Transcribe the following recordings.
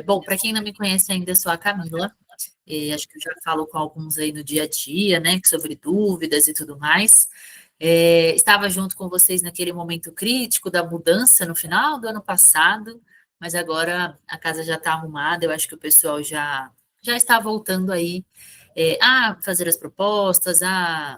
Bom, para quem não me conhece ainda, eu sou a Camila. Acho que eu já falo com alguns aí no dia a dia, né, sobre dúvidas e tudo mais. Estava junto com vocês naquele momento crítico da mudança no final do ano passado, mas agora a casa já está arrumada, eu acho que o pessoal já está voltando aí a fazer as propostas,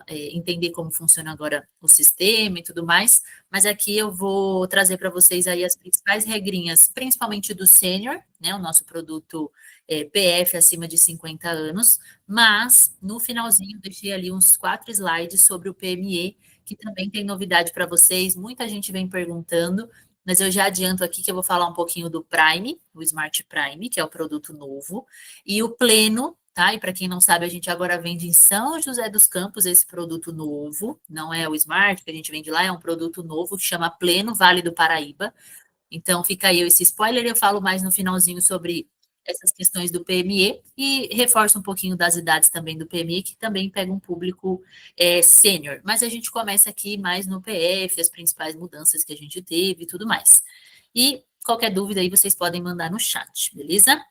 entender como funciona agora o sistema e tudo mais, mas aqui eu vou trazer para vocês aí as principais regrinhas, principalmente do sênior, né, o nosso produto PF acima de 50 anos, mas no finalzinho eu deixei ali uns 4 slides sobre o PME, que também tem novidade para vocês, muita gente vem perguntando, mas eu já adianto aqui que eu vou falar um pouquinho do Prime, o Smart Prime, que é o produto novo, e o Pleno, tá? E para quem não sabe, a gente agora vende em São José dos Campos esse produto novo, não é o Smart que a gente vende lá, é um produto novo que chama Pleno Vale do Paraíba. Então fica aí esse spoiler, eu falo mais no finalzinho sobre essas questões do PME e reforço um pouquinho das idades também do PME, que também pega um público sênior. Mas a gente começa aqui mais no PF, as principais mudanças que a gente teve e tudo mais. E qualquer dúvida aí vocês podem mandar no chat, beleza?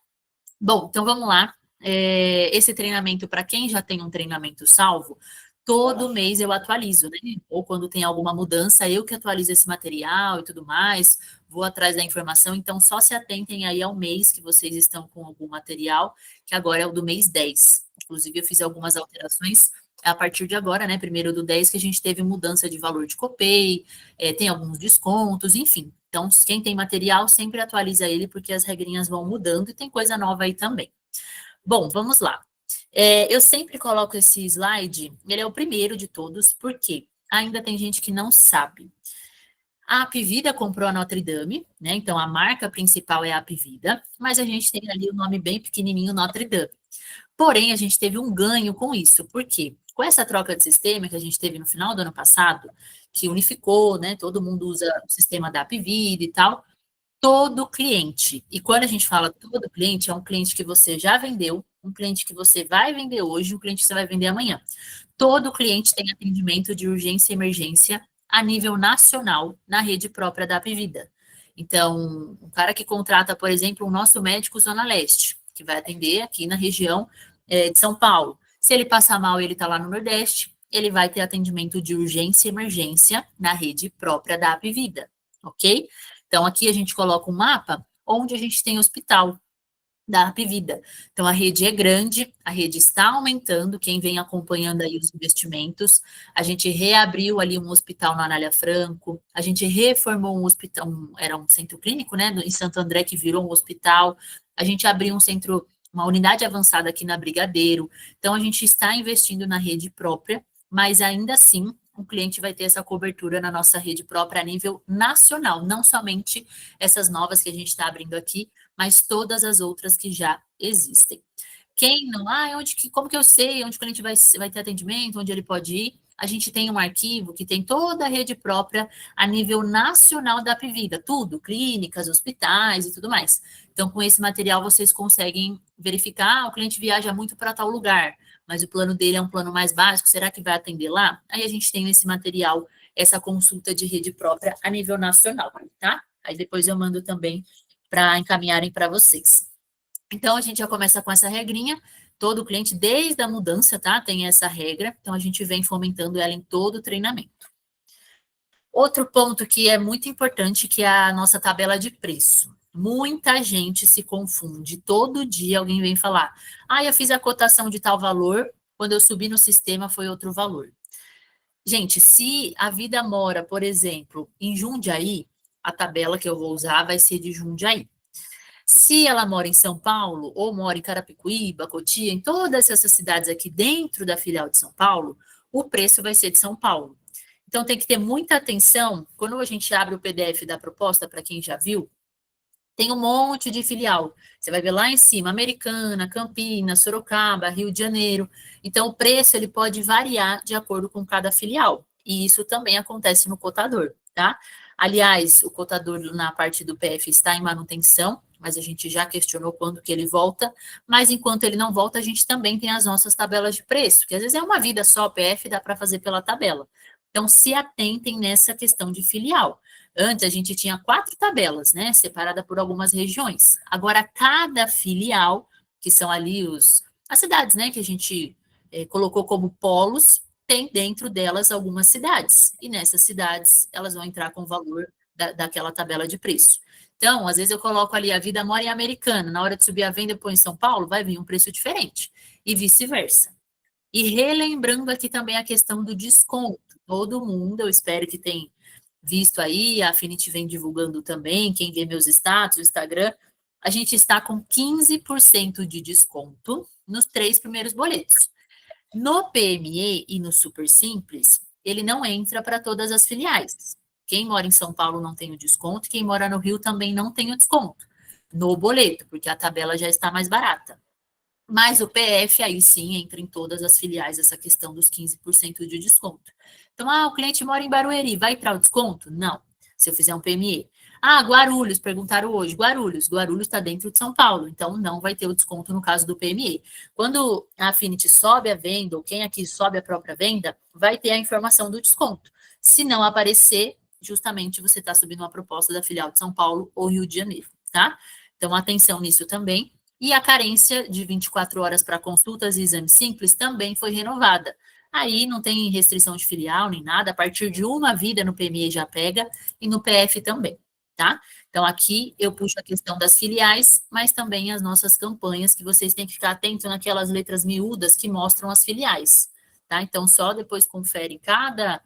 Bom, então vamos lá. Esse treinamento, para quem já tem um treinamento salvo, todo mês eu atualizo, né? Ou quando tem alguma mudança, eu que atualizo esse material e tudo mais, vou atrás da informação. Então, só se atentem aí ao mês que vocês estão com algum material, que agora é o do mês 10. Inclusive, eu fiz algumas alterações a partir de agora, né? Primeiro do 10, que a gente teve mudança de valor de copay, tem alguns descontos, enfim. Então, quem tem material, sempre atualiza ele, porque as regrinhas vão mudando e tem coisa nova aí também. Bom, vamos lá. Eu sempre coloco esse slide, ele é o primeiro de todos, porque ainda tem gente que não sabe. A Apvida comprou a Notre Dame, né? Então a marca principal é a Apvida, mas a gente tem ali o nome bem pequenininho Notre Dame. Porém, a gente teve um ganho com isso. Por quê? Com essa troca de sistema que a gente teve no final do ano passado, que unificou, né? Todo mundo usa o sistema da Apvida e tal. Todo cliente, e quando a gente fala todo cliente, é um cliente que você já vendeu, um cliente que você vai vender hoje, um cliente que você vai vender amanhã. Todo cliente tem atendimento de urgência e emergência a nível nacional na rede própria da Apvida. Então, um cara que contrata, por exemplo, o nosso médico Zona Leste, que vai atender aqui na região de São Paulo. Se ele passar mal e ele está lá no Nordeste, ele vai ter atendimento de urgência e emergência na rede própria da Apvida, ok? Então, aqui a gente coloca um mapa onde a gente tem hospital da Apvida. Então, a rede é grande, a rede está aumentando, quem vem acompanhando aí os investimentos, a gente reabriu ali um hospital na Anália Franco, a gente reformou um hospital, era um centro clínico, né, em Santo André, que virou um hospital, a gente abriu um centro, uma unidade avançada aqui na Brigadeiro, então a gente está investindo na rede própria, mas ainda assim, o cliente vai ter essa cobertura na nossa rede própria a nível nacional, não somente essas novas que a gente está abrindo aqui, mas todas as outras que já existem. Quem não, como que eu sei onde o cliente vai ter atendimento, onde ele pode ir? A gente tem um arquivo que tem toda a rede própria a nível nacional da Apvida, tudo, clínicas, hospitais e tudo mais. Então, com esse material, vocês conseguem verificar, o cliente viaja muito para tal lugar, mas o plano dele é um plano mais básico, será que vai atender lá? Aí a gente tem nesse material essa consulta de rede própria a nível nacional, tá? Aí depois eu mando também para encaminharem para vocês. Então, a gente já começa com essa regrinha. Todo cliente, desde a mudança, tá? Tem essa regra. Então, a gente vem fomentando ela em todo o treinamento. Outro ponto que é muito importante, que é a nossa tabela de preço. Muita gente se confunde. Todo dia alguém vem falar: eu fiz a cotação de tal valor, quando eu subi no sistema foi outro valor. Gente, se a Vida mora, por exemplo, em Jundiaí, a tabela que eu vou usar vai ser de Jundiaí. Se ela mora em São Paulo, ou mora em Carapicuíba, Cotia, em todas essas cidades aqui dentro da filial de São Paulo, o preço vai ser de São Paulo. Então tem que ter muita atenção, quando a gente abre o PDF da proposta, para quem já viu, tem um monte de filial. Você vai ver lá em cima, Americana, Campinas, Sorocaba, Rio de Janeiro. Então o preço ele pode variar de acordo com cada filial. E isso também acontece no cotador, tá? Aliás, o cotador na parte do PF está em manutenção, mas a gente já questionou quando que ele volta. Mas enquanto ele não volta, a gente também tem as nossas tabelas de preço, que às vezes é uma vida só, PF dá para fazer pela tabela. Então, se atentem nessa questão de filial. Antes, a gente tinha 4 tabelas, né, separada por algumas regiões. Agora, cada filial, que são ali as cidades, né, que a gente colocou como polos, tem dentro delas algumas cidades. E nessas cidades, elas vão entrar com o valor daquela tabela de preço. Então, às vezes eu coloco ali a Vida Mora em Americana, na hora de subir a venda, eu ponho em São Paulo, vai vir um preço diferente. E vice-versa. E relembrando aqui também a questão do desconto. Todo mundo, eu espero que tenha visto aí, a Affinity vem divulgando também, quem vê meus status, Instagram, a gente está com 15% de desconto nos 3 primeiros boletos. No PME e no Super Simples, ele não entra para todas as filiais. Quem mora em São Paulo não tem o desconto, quem mora no Rio também não tem o desconto no boleto, porque a tabela já está mais barata. Mas o PF, aí sim, entra em todas as filiais essa questão dos 15% de desconto. Então, o cliente mora em Barueri, vai entrar o desconto? Não, se eu fizer um PME. Guarulhos, perguntaram hoje. Guarulhos está dentro de São Paulo, então não vai ter o desconto no caso do PME. Quando a Affinity sobe a venda, ou quem aqui sobe a própria venda, vai ter a informação do desconto. Se não aparecer, justamente você está subindo uma proposta da filial de São Paulo ou Rio de Janeiro, tá? Então, atenção nisso também. E a carência de 24 horas para consultas e exames simples também foi renovada. Aí não tem restrição de filial nem nada, a partir de uma vida no PME já pega e no PF também, tá? Então aqui eu puxo a questão das filiais, mas também as nossas campanhas, que vocês têm que ficar atentos naquelas letras miúdas que mostram as filiais, tá? Então só depois confere cada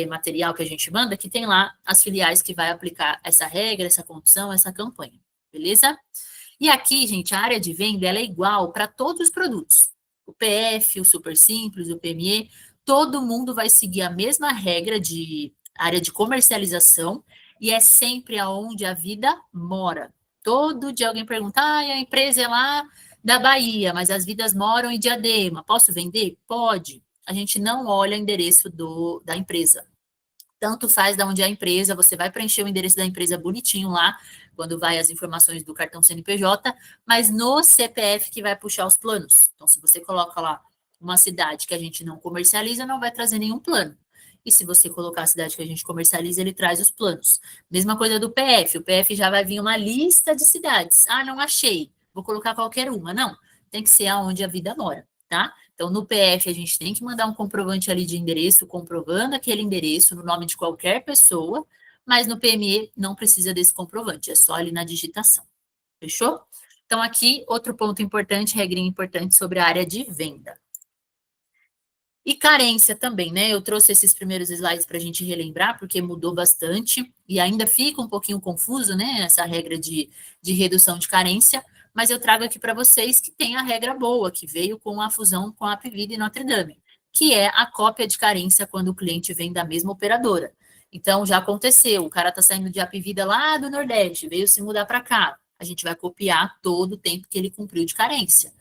material que a gente manda, que tem lá as filiais que vai aplicar essa regra, essa condição, essa campanha, beleza? E aqui, gente, a área de venda ela é igual para todos os produtos. O PF, o Super Simples, o PME, todo mundo vai seguir a mesma regra de área de comercialização e é sempre aonde a vida mora. Todo dia alguém pergunta, a empresa é lá da Bahia, mas as vidas moram em Diadema. Posso vender? Pode. A gente não olha o endereço da empresa. Tanto faz de onde é a empresa, você vai preencher o endereço da empresa bonitinho lá, quando vai as informações do cartão CNPJ, mas no CPF que vai puxar os planos. Então, se você coloca lá uma cidade que a gente não comercializa, não vai trazer nenhum plano. E se você colocar a cidade que a gente comercializa, ele traz os planos. Mesma coisa do PF. O PF já vai vir uma lista de cidades. Não achei. Vou colocar qualquer uma. Não. Tem que ser aonde a vida mora, tá? Então, no PF, a gente tem que mandar um comprovante ali de endereço, comprovando aquele endereço no nome de qualquer pessoa, mas no PME não precisa desse comprovante, é só ali na digitação. Fechou? Então, aqui, outro ponto importante, regrinha importante sobre a área de venda. E carência também, né? Eu trouxe esses primeiros slides para a gente relembrar, porque mudou bastante e ainda fica um pouquinho confuso, né? Essa regra de redução de carência, mas eu trago aqui para vocês que tem a regra boa, que veio com a fusão com a Apvida e Notre Dame, que é a cópia de carência quando o cliente vem da mesma operadora. Então, já aconteceu, o cara está saindo de Apvida lá do Nordeste, veio se mudar para cá. A gente vai copiar todo o tempo que ele cumpriu de carência.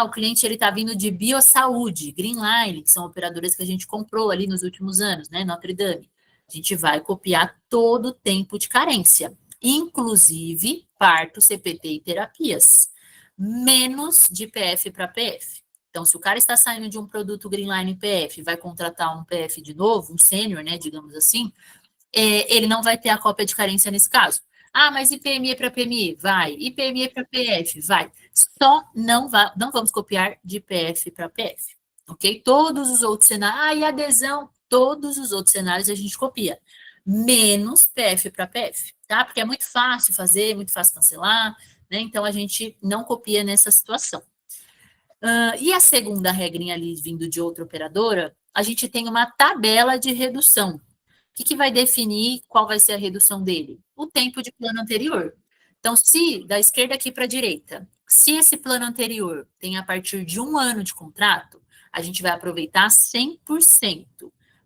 O cliente ele está vindo de Biosaúde, Greenline, que são operadoras que a gente comprou ali nos últimos anos, né? Notre Dame. A gente vai copiar todo o tempo de carência, inclusive parto, CPT e terapias, menos de PF para PF. Então, se o cara está saindo de um produto Greenline PF, vai contratar um PF de novo, um sênior, né, digamos assim, ele não vai ter a cópia de carência nesse caso. Mas IPME para PME? Vai. IPME para PF? Vai. Só não vamos copiar de PF para PF. Ok? Todos os outros cenários. E adesão? Todos os outros cenários a gente copia. Menos PF para PF, tá? Porque é muito fácil fazer, muito fácil cancelar, né? Então a gente não copia nessa situação. E a segunda regrinha ali, vindo de outra operadora, a gente tem uma tabela de redução. O que vai definir qual vai ser a redução dele? O tempo de plano anterior. Então, se da esquerda aqui para a direita, se esse plano anterior tem a partir de 1 ano de contrato, a gente vai aproveitar 100%,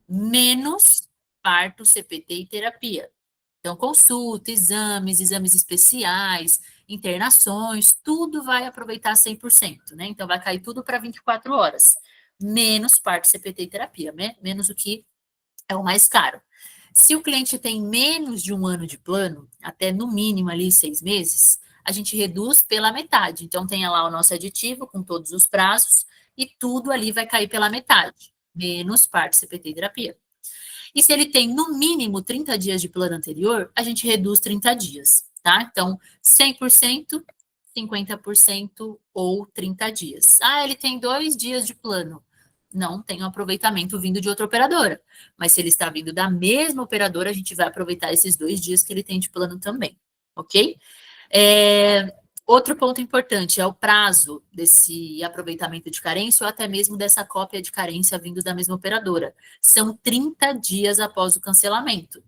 menos parto, CPT e terapia. Então, consulta, exames especiais, internações, tudo vai aproveitar 100%, né? Então, vai cair tudo para 24 horas, menos parto, CPT e terapia, né? Menos o que é o mais caro. Se o cliente tem menos de 1 ano de plano, até no mínimo ali 6 meses, a gente reduz pela metade. Então, tenha lá o nosso aditivo com todos os prazos e tudo ali vai cair pela metade, menos parte CPT e terapia. E se ele tem, no mínimo, 30 dias de plano anterior, a gente reduz 30 dias, tá? Então, 100%, 50% ou 30 dias. Ah, ele tem 2 dias de plano. Não tem um aproveitamento vindo de outra operadora. Mas se ele está vindo da mesma operadora, a gente vai aproveitar esses 2 dias que ele tem de plano também, ok? Outro ponto importante é o prazo desse aproveitamento de carência ou até mesmo dessa cópia de carência vindo da mesma operadora. São 30 dias após o cancelamento.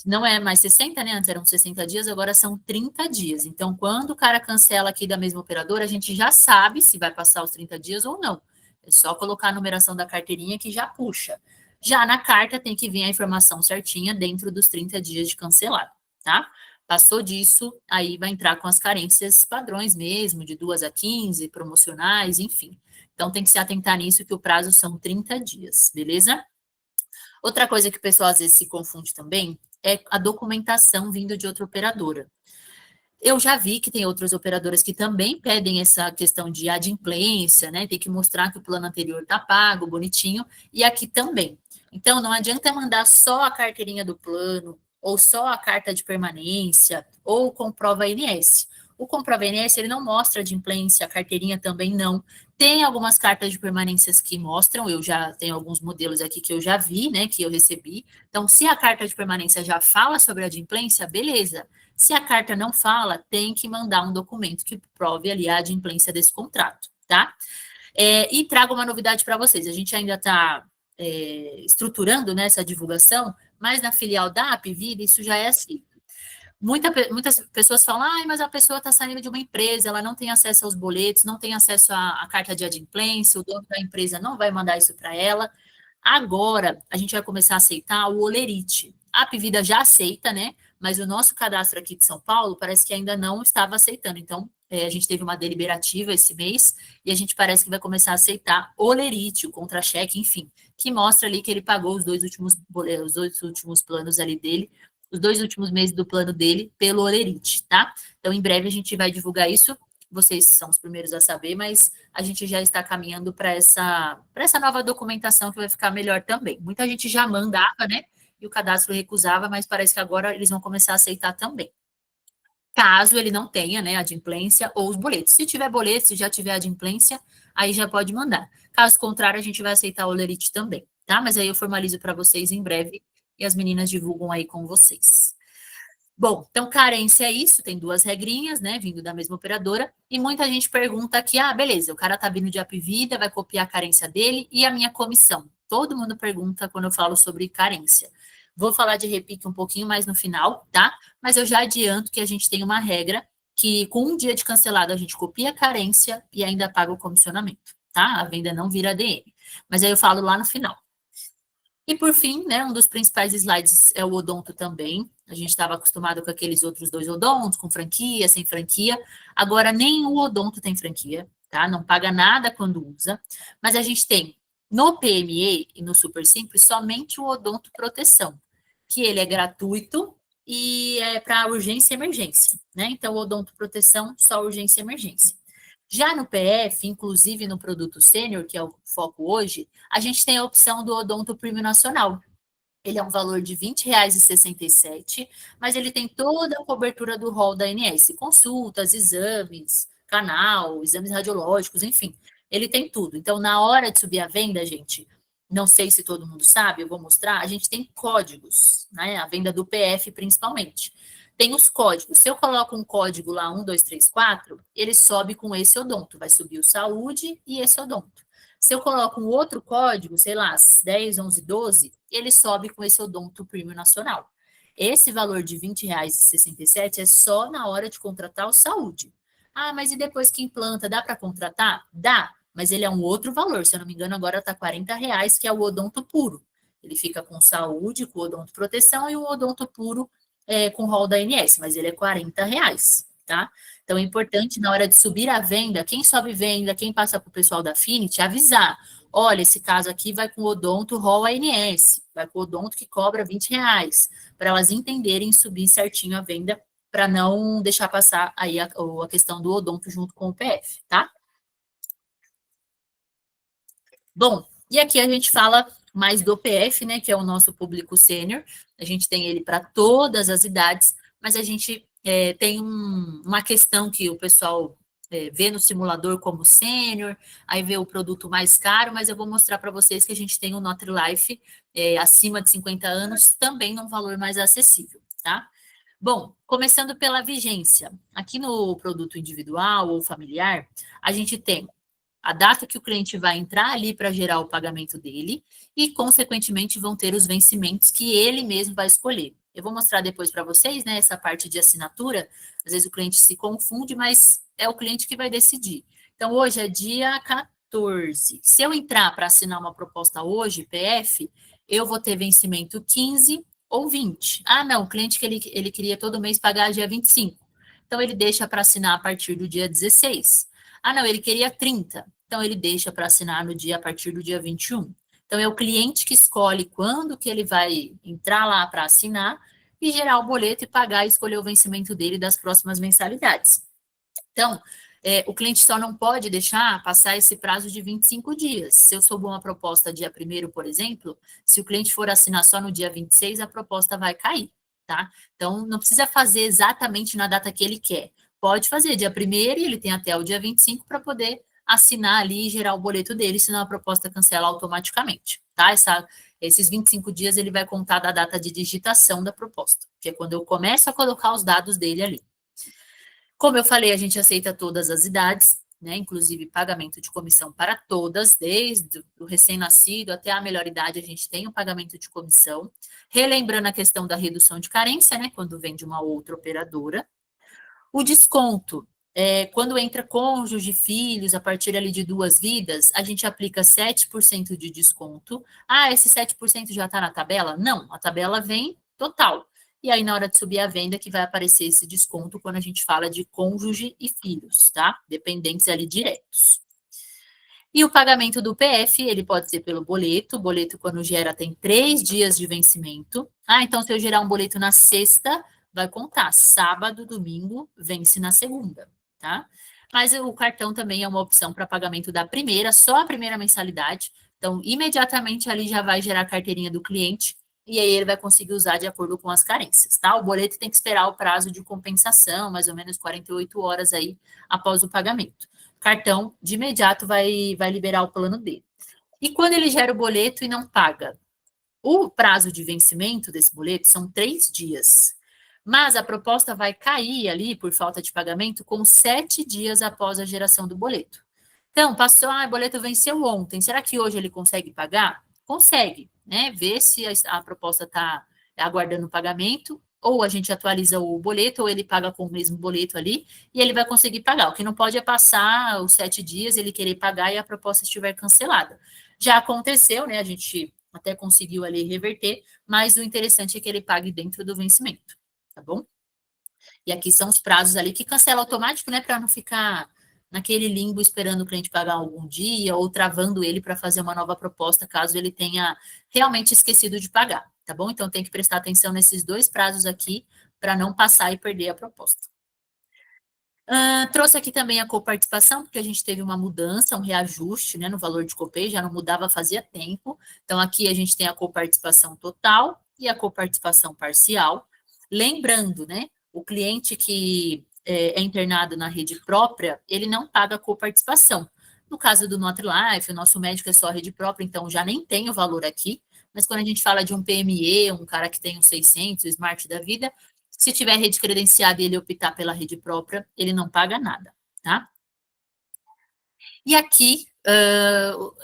Não é mais 60, né? Antes eram 60 dias, agora são 30 dias. Então, quando o cara cancela aqui da mesma operadora, a gente já sabe se vai passar os 30 dias ou não. É só colocar a numeração da carteirinha que já puxa. Já na carta tem que vir a informação certinha dentro dos 30 dias de cancelado, tá? Passou disso, aí vai entrar com as carências padrões mesmo, de 2 a 15, promocionais, enfim. Então tem que se atentar nisso, que o prazo são 30 dias, beleza? Outra coisa que o pessoal às vezes se confunde também é a documentação vindo de outra operadora. Eu já vi que tem outras operadoras que também pedem essa questão de adimplência, né? Tem que mostrar que o plano anterior está pago, bonitinho, e aqui também. Então, não adianta mandar só a carteirinha do plano, ou só a carta de permanência, ou o comprova INS. O comprova INS, ele não mostra adimplência, a carteirinha também não. Tem algumas cartas de permanências que mostram, eu já tenho alguns modelos aqui que eu já vi, né, que eu recebi. Então, se a carta de permanência já fala sobre adimplência, beleza. Se a carta não fala, tem que mandar um documento que prove ali a adimplência desse contrato, tá? E trago uma novidade para vocês. A gente ainda está estruturando, né, essa divulgação, mas na filial da Apvida isso já é assim. Muitas pessoas falam, mas a pessoa está saindo de uma empresa, ela não tem acesso aos boletos, não tem acesso à carta de adimplência, o dono da empresa não vai mandar isso para ela. Agora, a gente vai começar a aceitar o Olerite. A Apvida já aceita, né? Mas o nosso cadastro aqui de São Paulo parece que ainda não estava aceitando. Então, a gente teve uma deliberativa esse mês e a gente parece que vai começar a aceitar o Olerite, o contra-cheque, enfim, que mostra ali que ele pagou os dois últimos planos ali dele, os 2 últimos meses do plano dele pelo Olerite, tá? Então, em breve a gente vai divulgar isso. Vocês são os primeiros a saber, mas a gente já está caminhando para essa nova documentação que vai ficar melhor também. Muita gente já mandava, né? E o cadastro recusava, mas parece que agora eles vão começar a aceitar também. Caso ele não tenha, né, adimplência ou os boletos. Se tiver boleto, se já tiver adimplência, aí já pode mandar. Caso contrário, a gente vai aceitar o Olerite também, tá? Mas aí eu formalizo para vocês em breve e as meninas divulgam aí com vocês. Bom, então carência é isso, tem 2 regrinhas, né, vindo da mesma operadora, e muita gente pergunta aqui, beleza, o cara tá vindo de Apvida, vai copiar a carência dele, e a minha comissão? Todo mundo pergunta quando eu falo sobre carência. Vou falar de repique um pouquinho mais no final, tá? Mas eu já adianto que a gente tem uma regra que com um dia de cancelado a gente copia a carência e ainda paga o comissionamento, tá? A venda não vira ADM. Mas aí eu falo lá no final. E por fim, né, um dos principais slides é o odonto também. A gente estava acostumado com aqueles outros 2 odontos, com franquia, sem franquia. Agora nem o odonto tem franquia, tá? Não paga nada quando usa. Mas a gente tem no PME e no Super Simples somente o odonto proteção, que ele é gratuito e é para urgência e emergência, né? Então, o odonto proteção, só urgência e emergência. Já no PF, inclusive no produto sênior, que é o foco hoje, a gente tem a opção do Odonto Premium Nacional. Ele é um valor de R$ 20,67, mas ele tem toda a cobertura do rol da ANS, consultas, exames, canal, exames radiológicos, enfim, ele tem tudo. Então, na hora de subir a venda, gente, não sei se todo mundo sabe, eu vou mostrar, a gente tem códigos, né? A venda do PF principalmente. Tem os códigos. Se eu coloco um código lá, 1, 2, 3, 4, ele sobe com esse odonto. Vai subir o saúde e esse odonto. Se eu coloco um outro código, sei lá, 10, 11, 12, ele sobe com esse odonto premium nacional. Esse valor de R$ 20,67 é só na hora de contratar o saúde. Mas e depois que implanta, dá para contratar? Dá, mas ele é um outro valor. Se eu não me engano, agora está R$ 40,00, que é o odonto puro. Ele fica com saúde, com odonto proteção e o odonto puro com rol da ANS, mas ele é R$ 40,00, tá? Então é importante na hora de subir a venda, quem sobe venda, quem passa para o pessoal da Affinity, avisar. Olha, esse caso aqui vai com odonto rol ANS, vai com odonto que cobra R$ 20,00, para elas entenderem e subir certinho a venda, para não deixar passar aí a questão do odonto junto com o PF, tá? Bom, e aqui a gente fala mas do PF, né, que é o nosso público sênior, a gente tem ele para todas as idades, mas a gente tem uma questão que o pessoal vê no simulador como sênior, aí vê o produto mais caro, mas eu vou mostrar para vocês que a gente tem o Nutri-Life acima de 50 anos, também num valor mais acessível, tá? Bom, começando pela vigência. Aqui no produto individual ou familiar, a gente tem a data que o cliente vai entrar ali para gerar o pagamento dele e, consequentemente, vão ter os vencimentos que ele mesmo vai escolher. Eu vou mostrar depois para vocês, né, essa parte de assinatura. Às vezes o cliente se confunde, mas é o cliente que vai decidir. Então, hoje é dia 14. Se eu entrar para assinar uma proposta hoje, PF, eu vou ter vencimento 15 ou 20. Ah, não, o cliente que ele queria todo mês pagar dia 25. Então, ele deixa para assinar a partir do dia 16. Ah, não, ele queria 30. Então, ele deixa para assinar no dia a partir do dia 21. Então, é o cliente que escolhe quando que ele vai entrar lá para assinar e gerar o boleto e pagar e escolher o vencimento dele das próximas mensalidades. Então, o cliente só não pode deixar passar esse prazo de 25 dias. Se eu souber uma proposta dia 1º, por exemplo, se o cliente for assinar só no dia 26, a proposta vai cair, tá? Então, não precisa fazer exatamente na data que ele quer. Pode fazer dia 1º e ele tem até o dia 25 para poder assinar ali e gerar o boleto dele, senão a proposta cancela automaticamente, tá? Esses 25 dias ele vai contar da data de digitação da proposta, que é quando eu começo a colocar os dados dele ali. Como eu falei, a gente aceita todas as idades, né? Inclusive pagamento de comissão para todas, desde o recém-nascido até a melhor idade, a gente tem o pagamento de comissão. Relembrando a questão da redução de carência, né? Quando vem de uma outra operadora. O desconto, quando entra cônjuge, filhos, a partir ali de 2 vidas, a gente aplica 7% de desconto. Ah, esse 7% já está na tabela? Não, a tabela vem total. E aí, na hora de subir a venda, que vai aparecer esse desconto quando a gente fala de cônjuge e filhos, tá? Dependentes ali diretos. E o pagamento do PF, ele pode ser pelo boleto. O boleto, quando gera, tem 3 dias de vencimento. Ah, então se eu gerar um boleto na sexta, vai contar. Sábado, domingo, vence na segunda, tá? Mas o cartão também é uma opção para pagamento da primeira, só a primeira mensalidade. Então, imediatamente ali já vai gerar a carteirinha do cliente e aí ele vai conseguir usar de acordo com as carências, tá? O boleto tem que esperar o prazo de compensação, mais ou menos 48 horas aí após o pagamento. Cartão, de imediato, vai liberar o plano dele. E quando ele gera o boleto e não paga? O prazo de vencimento desse boleto são 3 dias. Mas a proposta vai cair ali, por falta de pagamento, com 7 dias após a geração do boleto. Então, passou, o boleto venceu ontem. Será que hoje ele consegue pagar? Consegue, né? Ver se a proposta está aguardando o pagamento, ou a gente atualiza o boleto, ou ele paga com o mesmo boleto ali, e ele vai conseguir pagar. O que não pode é passar os 7 dias, ele querer pagar e a proposta estiver cancelada. Já aconteceu, né? A gente até conseguiu ali reverter, mas o interessante é que ele pague dentro do vencimento, tá bom? E aqui são os prazos ali que cancela automático, né, para não ficar naquele limbo esperando o cliente pagar algum dia ou travando ele para fazer uma nova proposta, caso ele tenha realmente esquecido de pagar, tá bom? Então tem que prestar atenção nesses 2 prazos aqui para não passar e perder a proposta. Trouxe aqui também a coparticipação, porque a gente teve uma mudança, um reajuste, né, no valor de copay, já não mudava fazia tempo. Então, aqui a gente tem a coparticipação total e a coparticipação parcial. Lembrando, né, o cliente que é internado na rede própria, ele não paga coparticipação. No caso do Nutri-Life, o nosso médico é só rede própria, então já nem tem o valor aqui. Mas quando a gente fala de um PME, um cara que tem um 600, Smart da vida, se tiver rede credenciada e ele optar pela rede própria, ele não paga nada, tá? E aqui,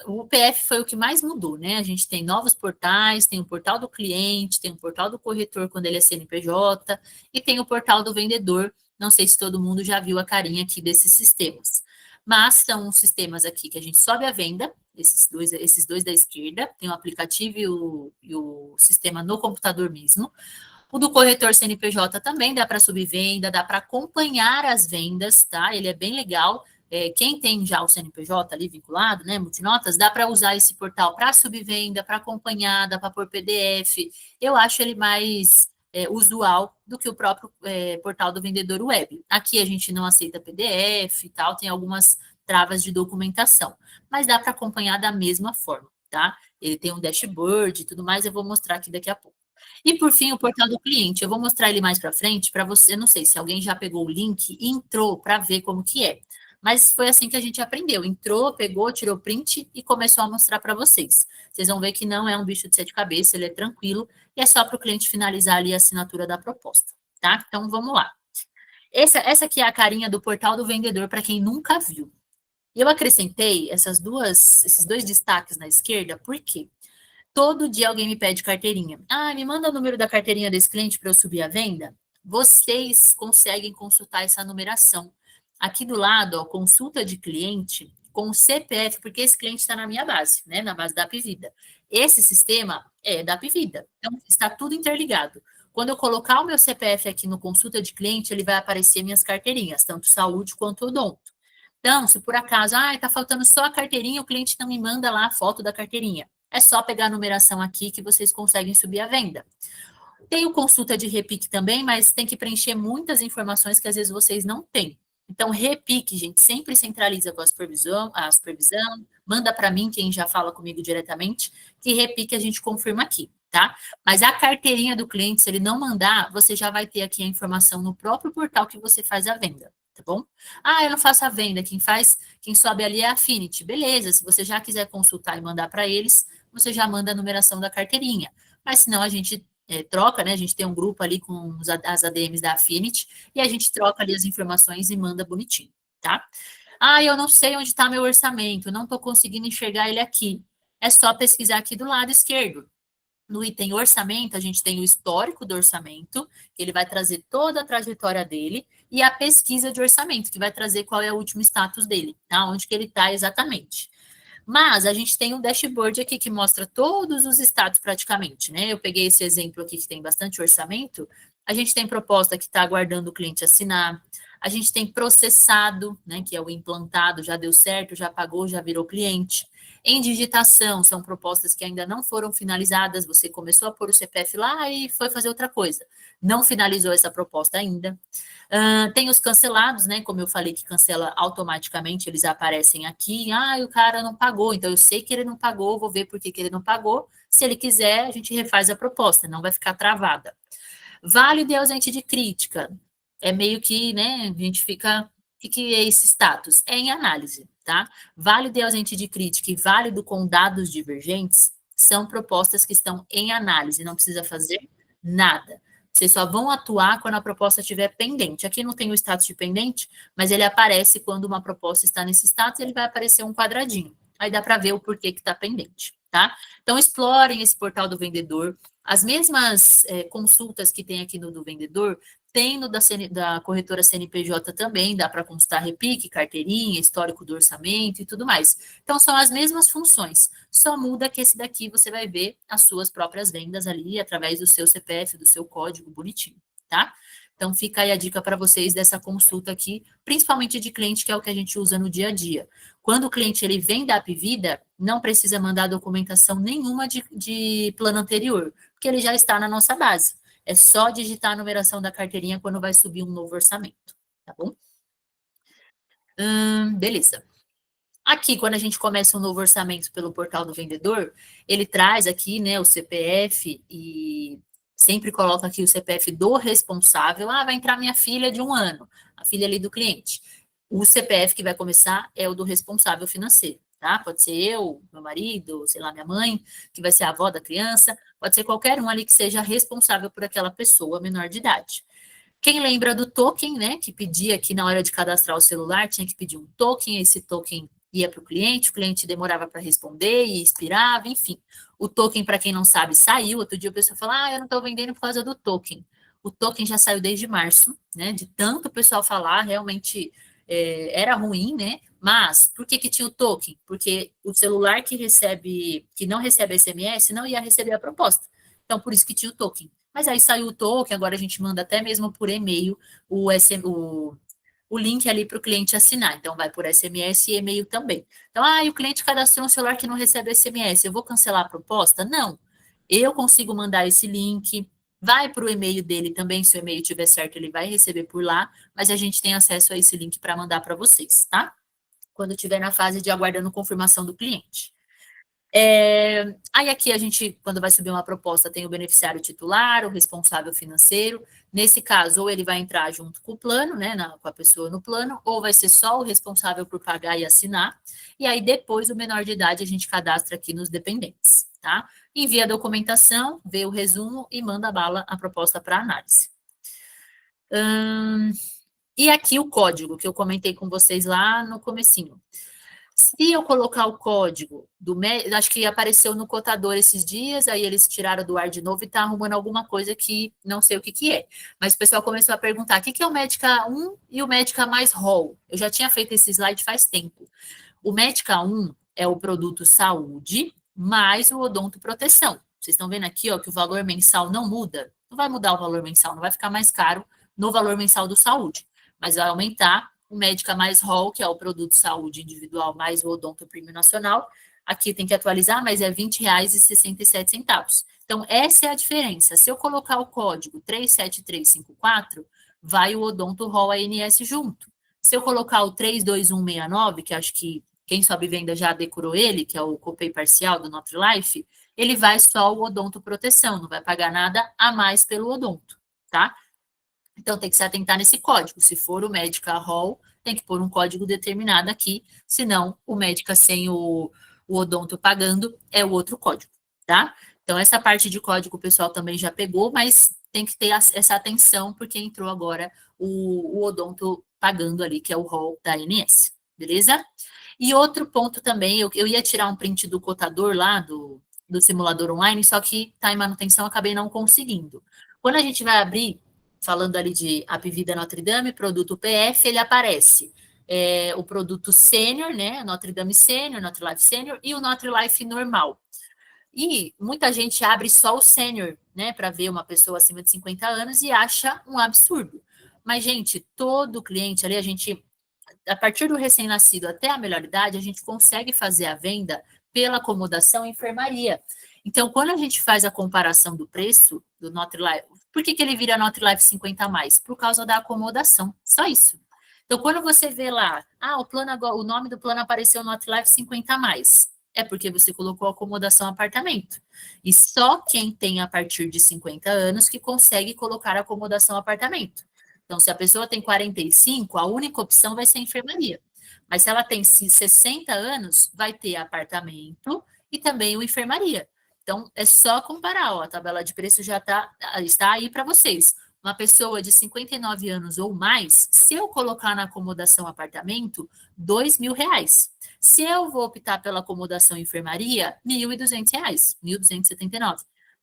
o PF foi o que mais mudou, né? A gente tem novos portais, tem o portal do cliente, tem o portal do corretor quando ele é CNPJ, e tem o portal do vendedor. Não sei se todo mundo já viu a carinha aqui desses sistemas. Mas são sistemas aqui que a gente sobe a venda, esses dois da esquerda, tem o aplicativo e o sistema no computador mesmo. O do corretor CNPJ também dá para subir venda, dá para acompanhar as vendas, tá? Ele é bem legal. Quem tem já o CNPJ ali vinculado, né, multinotas, dá para usar esse portal para subir venda, para acompanhar, dá para pôr PDF. Eu acho ele mais usual do que o próprio portal do vendedor web. Aqui a gente não aceita PDF e tal, tem algumas travas de documentação, mas dá para acompanhar da mesma forma. tá? Ele tem um dashboard e tudo mais, eu vou mostrar aqui daqui a pouco. E por fim, o portal do cliente, eu vou mostrar ele mais para frente para você, não sei se alguém já pegou o link e entrou para ver como que é. Mas foi assim que a gente aprendeu. Entrou, pegou, tirou print e começou a mostrar para vocês. Vocês vão ver que não é um bicho de sete cabeças, ele é tranquilo e é só para o cliente finalizar ali a assinatura da proposta, tá? Então vamos lá. Essa aqui é a carinha do portal do vendedor para quem nunca viu. E eu acrescentei esses dois destaques na esquerda, por quê? Todo dia alguém me pede carteirinha. Ah, me manda o número da carteirinha desse cliente para eu subir a venda. Vocês conseguem consultar essa numeração. Aqui do lado, ó, consulta de cliente com o CPF, porque esse cliente está na minha base, né? Na base da Apvida. Esse sistema é da Apvida. Então, está tudo interligado. Quando eu colocar o meu CPF aqui no consulta de cliente, ele vai aparecer minhas carteirinhas, tanto saúde quanto odonto. Então, se por acaso, tá faltando só a carteirinha, o cliente não me manda lá a foto da carteirinha. É só pegar a numeração aqui que vocês conseguem subir a venda. Tem o consulta de repique também, mas tem que preencher muitas informações que às vezes vocês não têm. Então, repique, gente, sempre centraliza com a supervisão, manda para mim, quem já fala comigo diretamente, que repique a gente confirma aqui, tá? Mas a carteirinha do cliente, se ele não mandar, você já vai ter aqui a informação no próprio portal que você faz a venda, tá bom? Eu não faço a venda, quem sobe ali é a Affinity. Beleza, se você já quiser consultar e mandar para eles, você já manda a numeração da carteirinha. Mas senão a gente troca, né? A gente tem um grupo ali com as ADMs da Affinity e a gente troca ali as informações e manda bonitinho, tá? Eu não sei onde está meu orçamento, não estou conseguindo enxergar ele aqui. É só pesquisar aqui do lado esquerdo. No item orçamento, a gente tem o histórico do orçamento, que ele vai trazer toda a trajetória dele, e a pesquisa de orçamento, que vai trazer qual é o último status dele, tá? Onde que ele está exatamente. Mas a gente tem um dashboard aqui que mostra todos os estados praticamente, né? Eu peguei esse exemplo aqui que tem bastante orçamento. A gente tem proposta que está aguardando o cliente assinar. A gente tem processado, né? Que é o implantado, já deu certo, já pagou, já virou cliente. Em digitação, são propostas que ainda não foram finalizadas. Você começou a pôr o CPF lá e foi fazer outra coisa. Não finalizou essa proposta ainda. Tem os cancelados, né? Como eu falei que cancela automaticamente, eles aparecem aqui. O cara não pagou, então eu sei que ele não pagou, vou ver por que ele não pagou. Se ele quiser, a gente refaz a proposta, não vai ficar travada. Válido e ausente de crítica. É meio que, né? A gente fica. O que é esse status? É em análise, tá? Válido e ausente de crítica e válido com dados divergentes são propostas que estão em análise, não precisa fazer nada. Vocês só vão atuar quando a proposta estiver pendente. Aqui não tem o status de pendente, mas ele aparece quando uma proposta está nesse status, ele vai aparecer um quadradinho. Aí dá para ver o porquê que está pendente, tá? Então, explorem esse portal do vendedor. As mesmas consultas que tem aqui no do vendedor, tem no da corretora CNPJ também, dá para consultar repique, carteirinha, histórico do orçamento e tudo mais. Então, são as mesmas funções, só muda que esse daqui você vai ver as suas próprias vendas ali, através do seu CPF, do seu código bonitinho, tá? Então, fica aí a dica para vocês dessa consulta aqui, principalmente de cliente, que é o que a gente usa no dia a dia. Quando o cliente ele vem da Apvida, não precisa mandar documentação nenhuma de plano anterior, porque ele já está na nossa base. É só digitar a numeração da carteirinha quando vai subir um novo orçamento, tá bom? Beleza. Aqui, quando a gente começa um novo orçamento pelo portal do vendedor, ele traz aqui, né, o CPF e sempre coloca aqui o CPF do responsável. Vai entrar minha filha de 1 ano, a filha ali do cliente. O CPF que vai começar é o do responsável financeiro, tá? Pode ser eu, meu marido, sei lá, minha mãe, que vai ser a avó da criança, pode ser qualquer um ali que seja responsável por aquela pessoa menor de idade. Quem lembra do token, né, que pedia que na hora de cadastrar o celular tinha que pedir um token, esse token ia para o cliente demorava para responder e expirava, enfim. O token, para quem não sabe, saiu. Outro dia o pessoal falou, eu não estou vendendo por causa do token. O token já saiu desde março, né, de tanto o pessoal falar, realmente era ruim, né, mas por que tinha o token? Porque o celular que não recebe SMS, não ia receber a proposta. Então, por isso que tinha o token. Mas aí saiu o token, agora a gente manda até mesmo por e-mail o link ali para o cliente assinar. Então, vai por SMS e e-mail também. Então, o cliente cadastrou um celular que não recebe SMS. Eu vou cancelar a proposta? Não. Eu consigo mandar esse link. Vai para o e-mail dele também. Se o e-mail estiver certo, ele vai receber por lá. Mas a gente tem acesso a esse link para mandar para vocês, tá? Quando estiver na fase de aguardando confirmação do cliente. Aí aqui a gente, quando vai subir uma proposta, tem o beneficiário titular, o responsável financeiro. Nesse caso, ou ele vai entrar junto com o plano, né, com a pessoa no plano, ou vai ser só o responsável por pagar e assinar. E aí depois o menor de idade a gente cadastra aqui nos dependentes, tá? Envia a documentação, vê o resumo e manda bala a proposta para análise. E aqui o código que eu comentei com vocês lá no comecinho. Se eu colocar o código do médico, acho que apareceu no cotador esses dias, aí eles tiraram do ar de novo e tá arrumando alguma coisa que não sei o que que é. Mas o pessoal começou a perguntar: o que que é o Médica 1 e o Médica mais Rol? Eu já tinha feito esse slide faz tempo. O Médica 1 é o produto saúde mais o odonto proteção. Vocês estão vendo aqui, ó, que o valor mensal não muda. Não vai mudar o valor mensal, não vai ficar mais caro no valor mensal do saúde, mas vai aumentar o Médica mais Rol, que é o produto saúde individual mais o odonto premium nacional. Aqui tem que atualizar, mas é R$ 20,67. Então, essa é a diferença. Se eu colocar o código 37354, vai o odonto Rol ANS junto. Se eu colocar o 32169, que acho que quem sobe venda já decorou ele, que é o copay parcial do NutriLife, ele vai só o odonto proteção, não vai pagar nada a mais pelo odonto, tá? Então, tem que se atentar nesse código. Se for o Médica Hall, tem que pôr um código determinado aqui, senão o Médica sem o odonto pagando é o outro código, tá? Então, essa parte de código o pessoal também já pegou, mas tem que ter essa atenção, porque entrou agora o odonto pagando ali, que é o Hall da ANS, beleza? E outro ponto também, eu ia tirar um print do cotador lá, do simulador online, só que está em manutenção, acabei não conseguindo. Quando a gente vai abrir falando ali de Apvida Notre Dame, produto PF, ele aparece o produto sênior, né? Notre Dame Sênior, Life Sênior e o Life normal. E muita gente abre só o sênior, né, para ver uma pessoa acima de 50 anos e acha um absurdo. Mas, gente, todo cliente ali, a partir do recém-nascido até a melhor idade, a gente consegue fazer a venda pela acomodação e enfermaria. Então, quando a gente faz a comparação do preço do Life, por que ele vira Life 50 a mais? Por causa da acomodação, só isso. Então, quando você vê lá, o plano agora, o nome do plano apareceu Life 50 a mais, é porque você colocou acomodação apartamento. E só quem tem a partir de 50 anos que consegue colocar acomodação apartamento. Então, se a pessoa tem 45, a única opção vai ser enfermaria. Mas se ela tem 60 anos, vai ter apartamento e também o enfermaria. Então, é só comparar, ó, a tabela de preço já está aí para vocês. Uma pessoa de 59 anos ou mais, se eu colocar na acomodação apartamento, R$ 2.000. Se eu vou optar pela acomodação enfermaria, R$ 1.200, 1.279.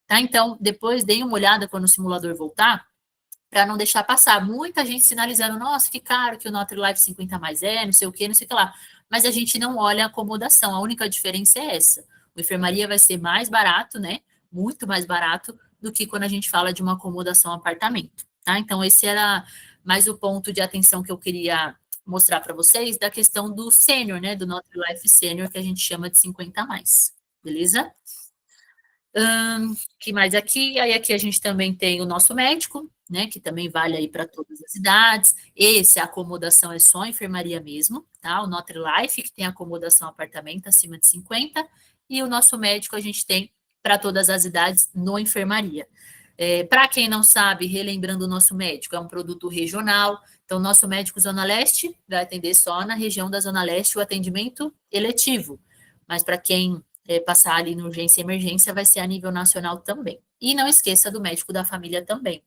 Tá? Então, depois deem uma olhada quando o simulador voltar, para não deixar passar. Muita gente sinalizando, nossa, que caro que o Life 50 mais não sei o que, não sei o que lá. Mas a gente não olha a acomodação, a única diferença é essa. O enfermaria vai ser mais barato, né? Muito mais barato do que quando a gente fala de uma acomodação apartamento, tá? Então, esse era mais o ponto de atenção que eu queria mostrar para vocês da questão do sênior, né? Do Life Sênior, que a gente chama de 50 mais, beleza? Que mais aqui? Aí aqui a gente também tem o nosso médico, né? Que também vale aí para todas as idades. Esse, a acomodação é só enfermaria mesmo, tá? O Life, que tem acomodação apartamento acima de 50, e o nosso médico a gente tem para todas as idades no enfermaria. Para quem não sabe, relembrando o nosso médico, é um produto regional. Então, nosso médico Zona Leste vai atender só na região da Zona Leste o atendimento eletivo. Mas para quem passar ali no urgência e emergência, vai ser a nível nacional também. E não esqueça do médico da família também.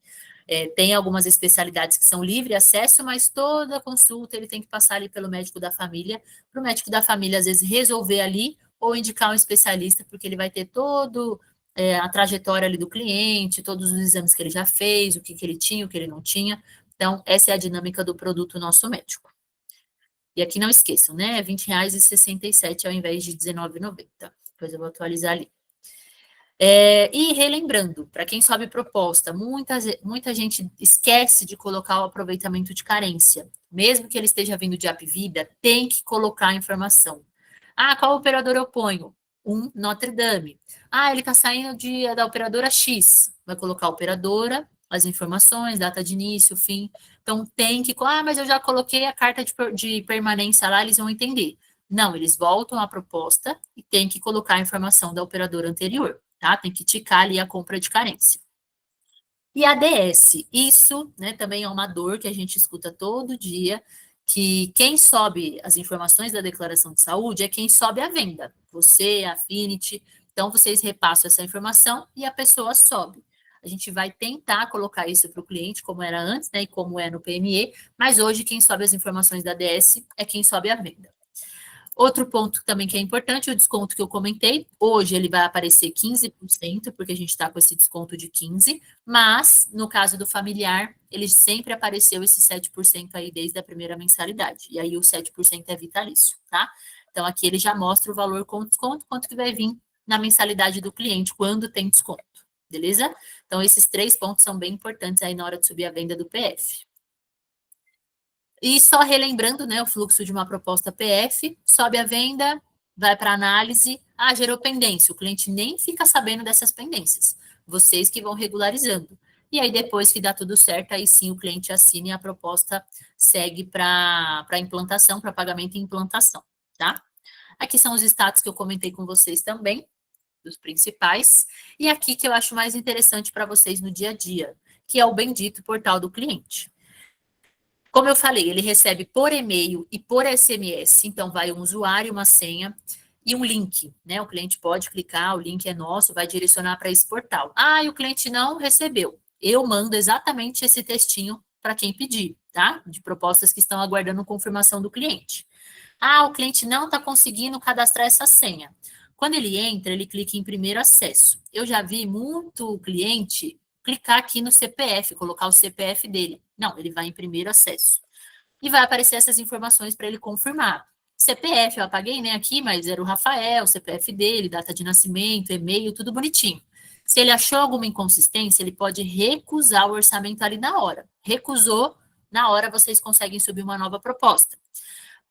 Tem algumas especialidades que são livre acesso, mas toda consulta ele tem que passar ali pelo médico da família, para o médico da família, às vezes, resolver ali ou indicar um especialista, porque ele vai ter todo a trajetória ali do cliente, todos os exames que ele já fez, o que ele tinha, o que ele não tinha. Então, essa é a dinâmica do produto nosso médico. E aqui não esqueçam, né? É R$20,67 ao invés de R$19,90. Depois eu vou atualizar ali. E relembrando, para quem sobe proposta, muita gente esquece de colocar o aproveitamento de carência. Mesmo que ele esteja vindo de Apvida, tem que colocar a informação. Qual operador eu ponho? Notre Dame. Ele está saindo da operadora X. Vai colocar a operadora, as informações, data de início, fim. Então, tem que... mas eu já coloquei a carta de permanência lá, eles vão entender. Não, eles voltam à proposta e tem que colocar a informação da operadora anterior, tá? Tem que ticar ali a compra de carência. E a ADS, isso, né, também é uma dor que a gente escuta todo dia, que quem sobe as informações da declaração de saúde é quem sobe a venda. Você, a Affinity, então vocês repassam essa informação e a pessoa sobe. A gente vai tentar colocar isso para o cliente, como era antes, né, e como é no PME, mas hoje quem sobe as informações da ADS é quem sobe a venda. Outro ponto também que é importante, o desconto que eu comentei. Hoje ele vai aparecer 15%, porque a gente está com esse desconto de 15%, mas no caso do familiar, ele sempre apareceu esse 7% aí desde a primeira mensalidade. E aí o 7% é vitalício, tá? Então aqui ele já mostra o valor com desconto, quanto que vai vir na mensalidade do cliente, quando tem desconto, beleza? Então esses 3 pontos são bem importantes aí na hora de subir a venda do PF. E só relembrando, né, o fluxo de uma proposta PF, sobe a venda, vai para análise, gerou pendência, o cliente nem fica sabendo dessas pendências, vocês que vão regularizando. E aí, depois que dá tudo certo, aí sim o cliente assina e a proposta segue para implantação, para pagamento e implantação, tá? Aqui são os status que eu comentei com vocês também, dos principais. E aqui que eu acho mais interessante para vocês no dia a dia, que é o bendito portal do cliente. Como eu falei, ele recebe por e-mail e por SMS, então vai um usuário, uma senha e um link, né? O cliente pode clicar, o link é nosso, vai direcionar para esse portal. E o cliente não recebeu. Eu mando exatamente esse textinho para quem pedir, tá? De propostas que estão aguardando confirmação do cliente. O cliente não está conseguindo cadastrar essa senha. Quando ele entra, ele clica em primeiro acesso. Eu já vi muito cliente clicar aqui no CPF, colocar o CPF dele. Não, ele vai em primeiro acesso. E vai aparecer essas informações para ele confirmar. CPF, eu apaguei, né, aqui, mas era o Rafael, CPF dele, data de nascimento, e-mail, tudo bonitinho. Se ele achou alguma inconsistência, ele pode recusar o orçamento ali na hora. Recusou, na hora vocês conseguem subir uma nova proposta.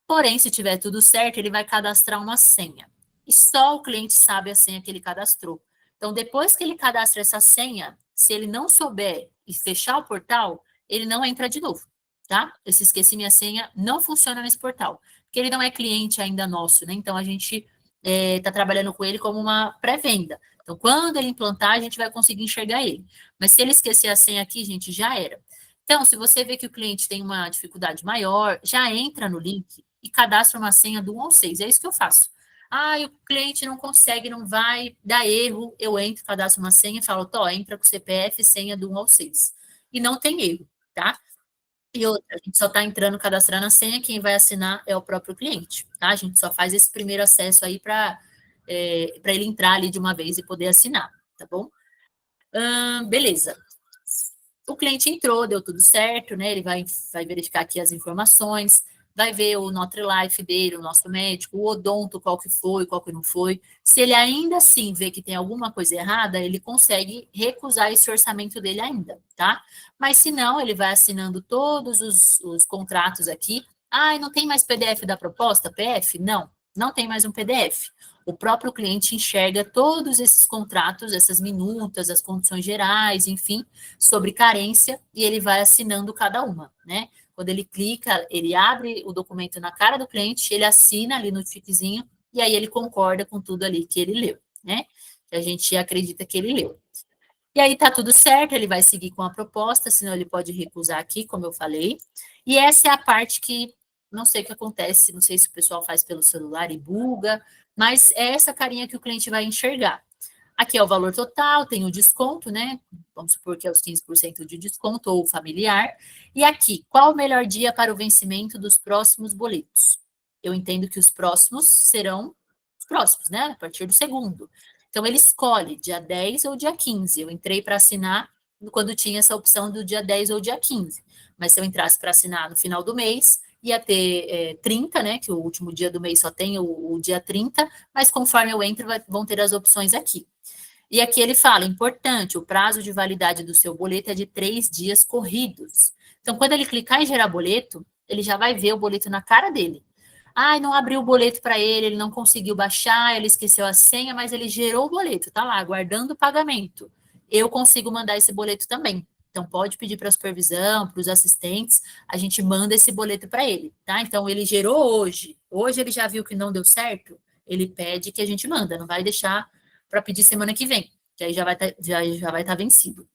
Porém, se tiver tudo certo, ele vai cadastrar uma senha. E só o cliente sabe a senha que ele cadastrou. Então, depois que ele cadastra essa senha, se ele não souber e fechar o portal, ele não entra de novo, tá? Esse esqueci minha senha não funciona nesse portal, porque ele não é cliente ainda nosso, né? Então, a gente está trabalhando com ele como uma pré-venda. Então, quando ele implantar, a gente vai conseguir enxergar ele. Mas se ele esquecer a senha aqui, gente, já era. Então, se você vê que o cliente tem uma dificuldade maior, já entra no link e cadastra uma senha do 1 ao 6. É isso que eu faço. O cliente não consegue, não vai, dá erro, eu entro, cadastro uma senha e falo, entra com CPF, senha do 1 ao 6. E não tem erro, tá? E outra, a gente só está entrando, cadastrando a senha, quem vai assinar é o próprio cliente, tá? A gente só faz esse primeiro acesso aí para ele entrar ali de uma vez e poder assinar, tá bom? Beleza. O cliente entrou, deu tudo certo, né? Ele vai verificar aqui as informações, vai ver o Nutri-Life dele, o nosso médico, o odonto, qual que foi, qual que não foi. Se ele ainda assim vê que tem alguma coisa errada, ele consegue recusar esse orçamento dele ainda, tá? Mas se não, ele vai assinando todos os contratos aqui. Não tem mais PDF da proposta? PF? Não, não tem mais um PDF. O próprio cliente enxerga todos esses contratos, essas minutas, as condições gerais, enfim, sobre carência, e ele vai assinando cada uma, né? Quando ele clica, ele abre o documento na cara do cliente, ele assina ali no tiquezinho, e aí ele concorda com tudo ali que ele leu, né? Que a gente acredita que ele leu. E aí tá tudo certo, ele vai seguir com a proposta, senão ele pode recusar aqui, como eu falei. E essa é a parte que não sei o que acontece, não sei se o pessoal faz pelo celular e buga, mas é essa carinha que o cliente vai enxergar. Aqui é o valor total, tem o desconto, né? Vamos supor que é os 15% de desconto ou familiar. E aqui, qual o melhor dia para o vencimento dos próximos boletos? Eu entendo que os próximos serão os próximos, né? A partir do segundo. Então, ele escolhe dia 10 ou dia 15. Eu entrei para assinar quando tinha essa opção do dia 10 ou dia 15. Mas se eu entrasse para assinar no final do mês, ia ter 30, né? Que o último dia do mês só tem o dia 30, mas conforme eu entro, vão ter as opções aqui. E aqui ele fala, importante, o prazo de validade do seu boleto é de 3 dias corridos. Então, quando ele clicar em gerar boleto, ele já vai ver o boleto na cara dele. Não abriu o boleto para ele, ele não conseguiu baixar, ele esqueceu a senha, mas ele gerou o boleto, tá lá, aguardando o pagamento. Eu consigo mandar esse boleto também. Então, pode pedir para a supervisão, para os assistentes, a gente manda esse boleto para ele, tá? Então, ele gerou hoje ele já viu que não deu certo, ele pede que a gente manda, não vai deixar para pedir semana que vem, que aí já vai estar vencido.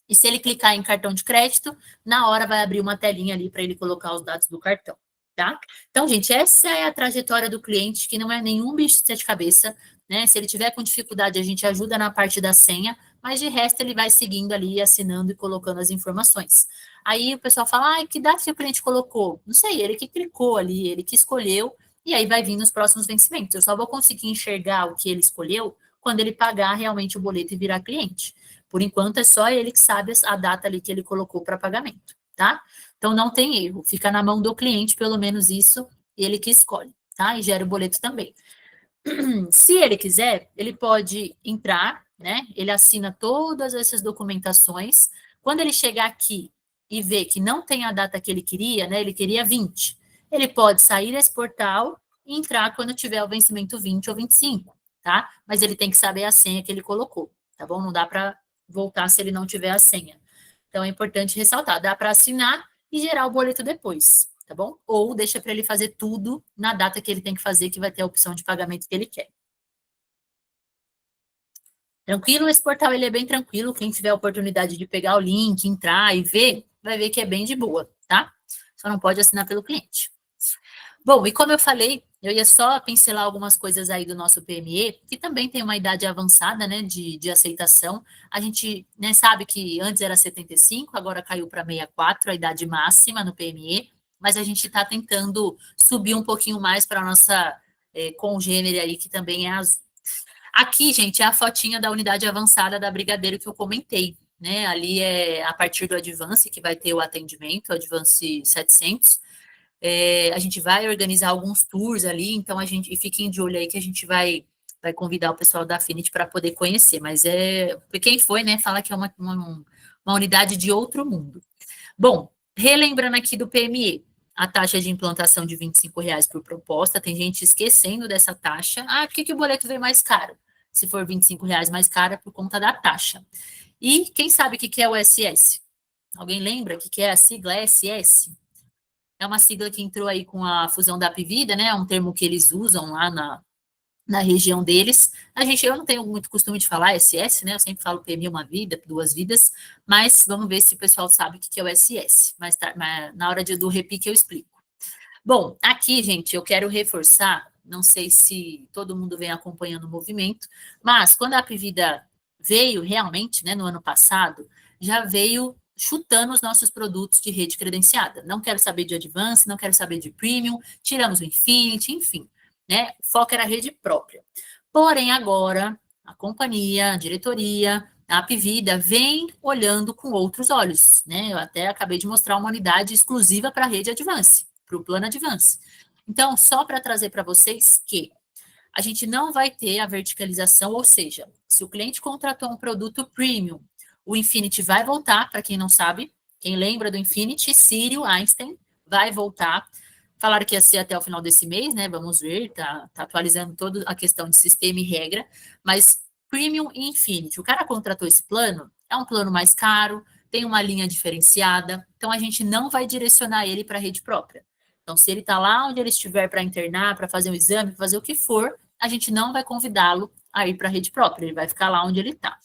E se ele clicar em cartão de crédito, na hora vai abrir uma telinha ali para ele colocar os dados do cartão, tá? Então, gente, essa é a trajetória do cliente, que não é nenhum bicho de sete cabeça, né? Se ele tiver com dificuldade, a gente ajuda na parte da senha, mas de resto ele vai seguindo ali, assinando e colocando as informações. Aí o pessoal fala, que data que o cliente colocou? Não sei, ele que clicou ali, ele que escolheu, e aí vai vir nos próximos vencimentos. Eu só vou conseguir enxergar o que ele escolheu quando ele pagar realmente o boleto e virar cliente. Por enquanto, é só ele que sabe a data ali que ele colocou para pagamento, tá? Então, não tem erro. Fica na mão do cliente, pelo menos isso, ele que escolhe, tá? E gera o boleto também. Se ele quiser, ele pode entrar, né? Ele assina todas essas documentações. Quando ele chegar aqui e ver que não tem a data que ele queria, né? Ele queria 20. Ele pode sair desse portal e entrar quando tiver o vencimento 20 ou 25, tá? Mas ele tem que saber a senha que ele colocou, tá bom? Não dá para voltar se ele não tiver a senha. Então é importante ressaltar, dá para assinar e gerar o boleto depois, tá bom? Ou deixa para ele fazer tudo na data que ele tem que fazer, que vai ter a opção de pagamento que ele quer. Tranquilo? Esse portal ele é bem tranquilo. Quem tiver a oportunidade de pegar o link, entrar e ver, vai ver que é bem de boa, tá? Só não pode assinar pelo cliente. Bom, e como eu falei, eu ia só pincelar algumas coisas aí do nosso PME, que também tem uma idade avançada, né, de aceitação. A gente, né, sabe que antes era 75, agora caiu para 64, a idade máxima no PME, mas a gente está tentando subir um pouquinho mais para a nossa congênere aí, que também é azul. Aqui, gente, é a fotinha da unidade avançada da Brigadeiro que eu comentei, né? Ali é a partir do Advance, que vai ter o atendimento, o Advance 700. A gente vai organizar alguns tours ali, então e fiquem de olho aí que a gente vai convidar o pessoal da Affinity para poder conhecer, mas quem foi, né, fala que é uma unidade de outro mundo. Bom, relembrando aqui do PME, a taxa de implantação de R$ 25 por proposta, tem gente esquecendo dessa taxa. Por que o boleto veio mais caro? Se for R$ 25 mais caro, é por conta da taxa. E quem sabe o que é o SS? Alguém lembra o que é a sigla SS? É uma sigla que entrou aí com a fusão da Apvida, né? É um termo que eles usam lá na região deles. Eu não tenho muito costume de falar SS, né? Eu sempre falo PMI uma vida, duas vidas, mas vamos ver se o pessoal sabe o que é o SS. Mas na hora do repique eu explico. Bom, aqui, gente, eu quero reforçar, não sei se todo mundo vem acompanhando o movimento, mas quando a Apvida veio realmente, né, no ano passado, já veio chutando os nossos produtos de rede credenciada. Não quero saber de Advance, não quero saber de Premium, tiramos o Infinity, enfim, né? O foco era a rede própria. Porém, agora, a companhia, a diretoria, a Apvida vem olhando com outros olhos, né? Eu até acabei de mostrar uma unidade exclusiva para a rede Advance, para o plano Advance. Então, só para trazer para vocês que a gente não vai ter a verticalização, ou seja, se o cliente contratou um produto premium, o Infinity vai voltar, para quem não sabe, quem lembra do Infinity, Sírio, Einstein, vai voltar. Falaram que ia ser até o final desse mês, né? Vamos ver, tá atualizando toda a questão de sistema e regra, mas Premium e Infinity, o cara contratou esse plano, é um plano mais caro, tem uma linha diferenciada, então a gente não vai direcionar ele para a rede própria. Então, se ele está lá onde ele estiver para internar, para fazer um exame, para fazer o que for, a gente não vai convidá-lo a ir para a rede própria, ele vai ficar lá onde ele está.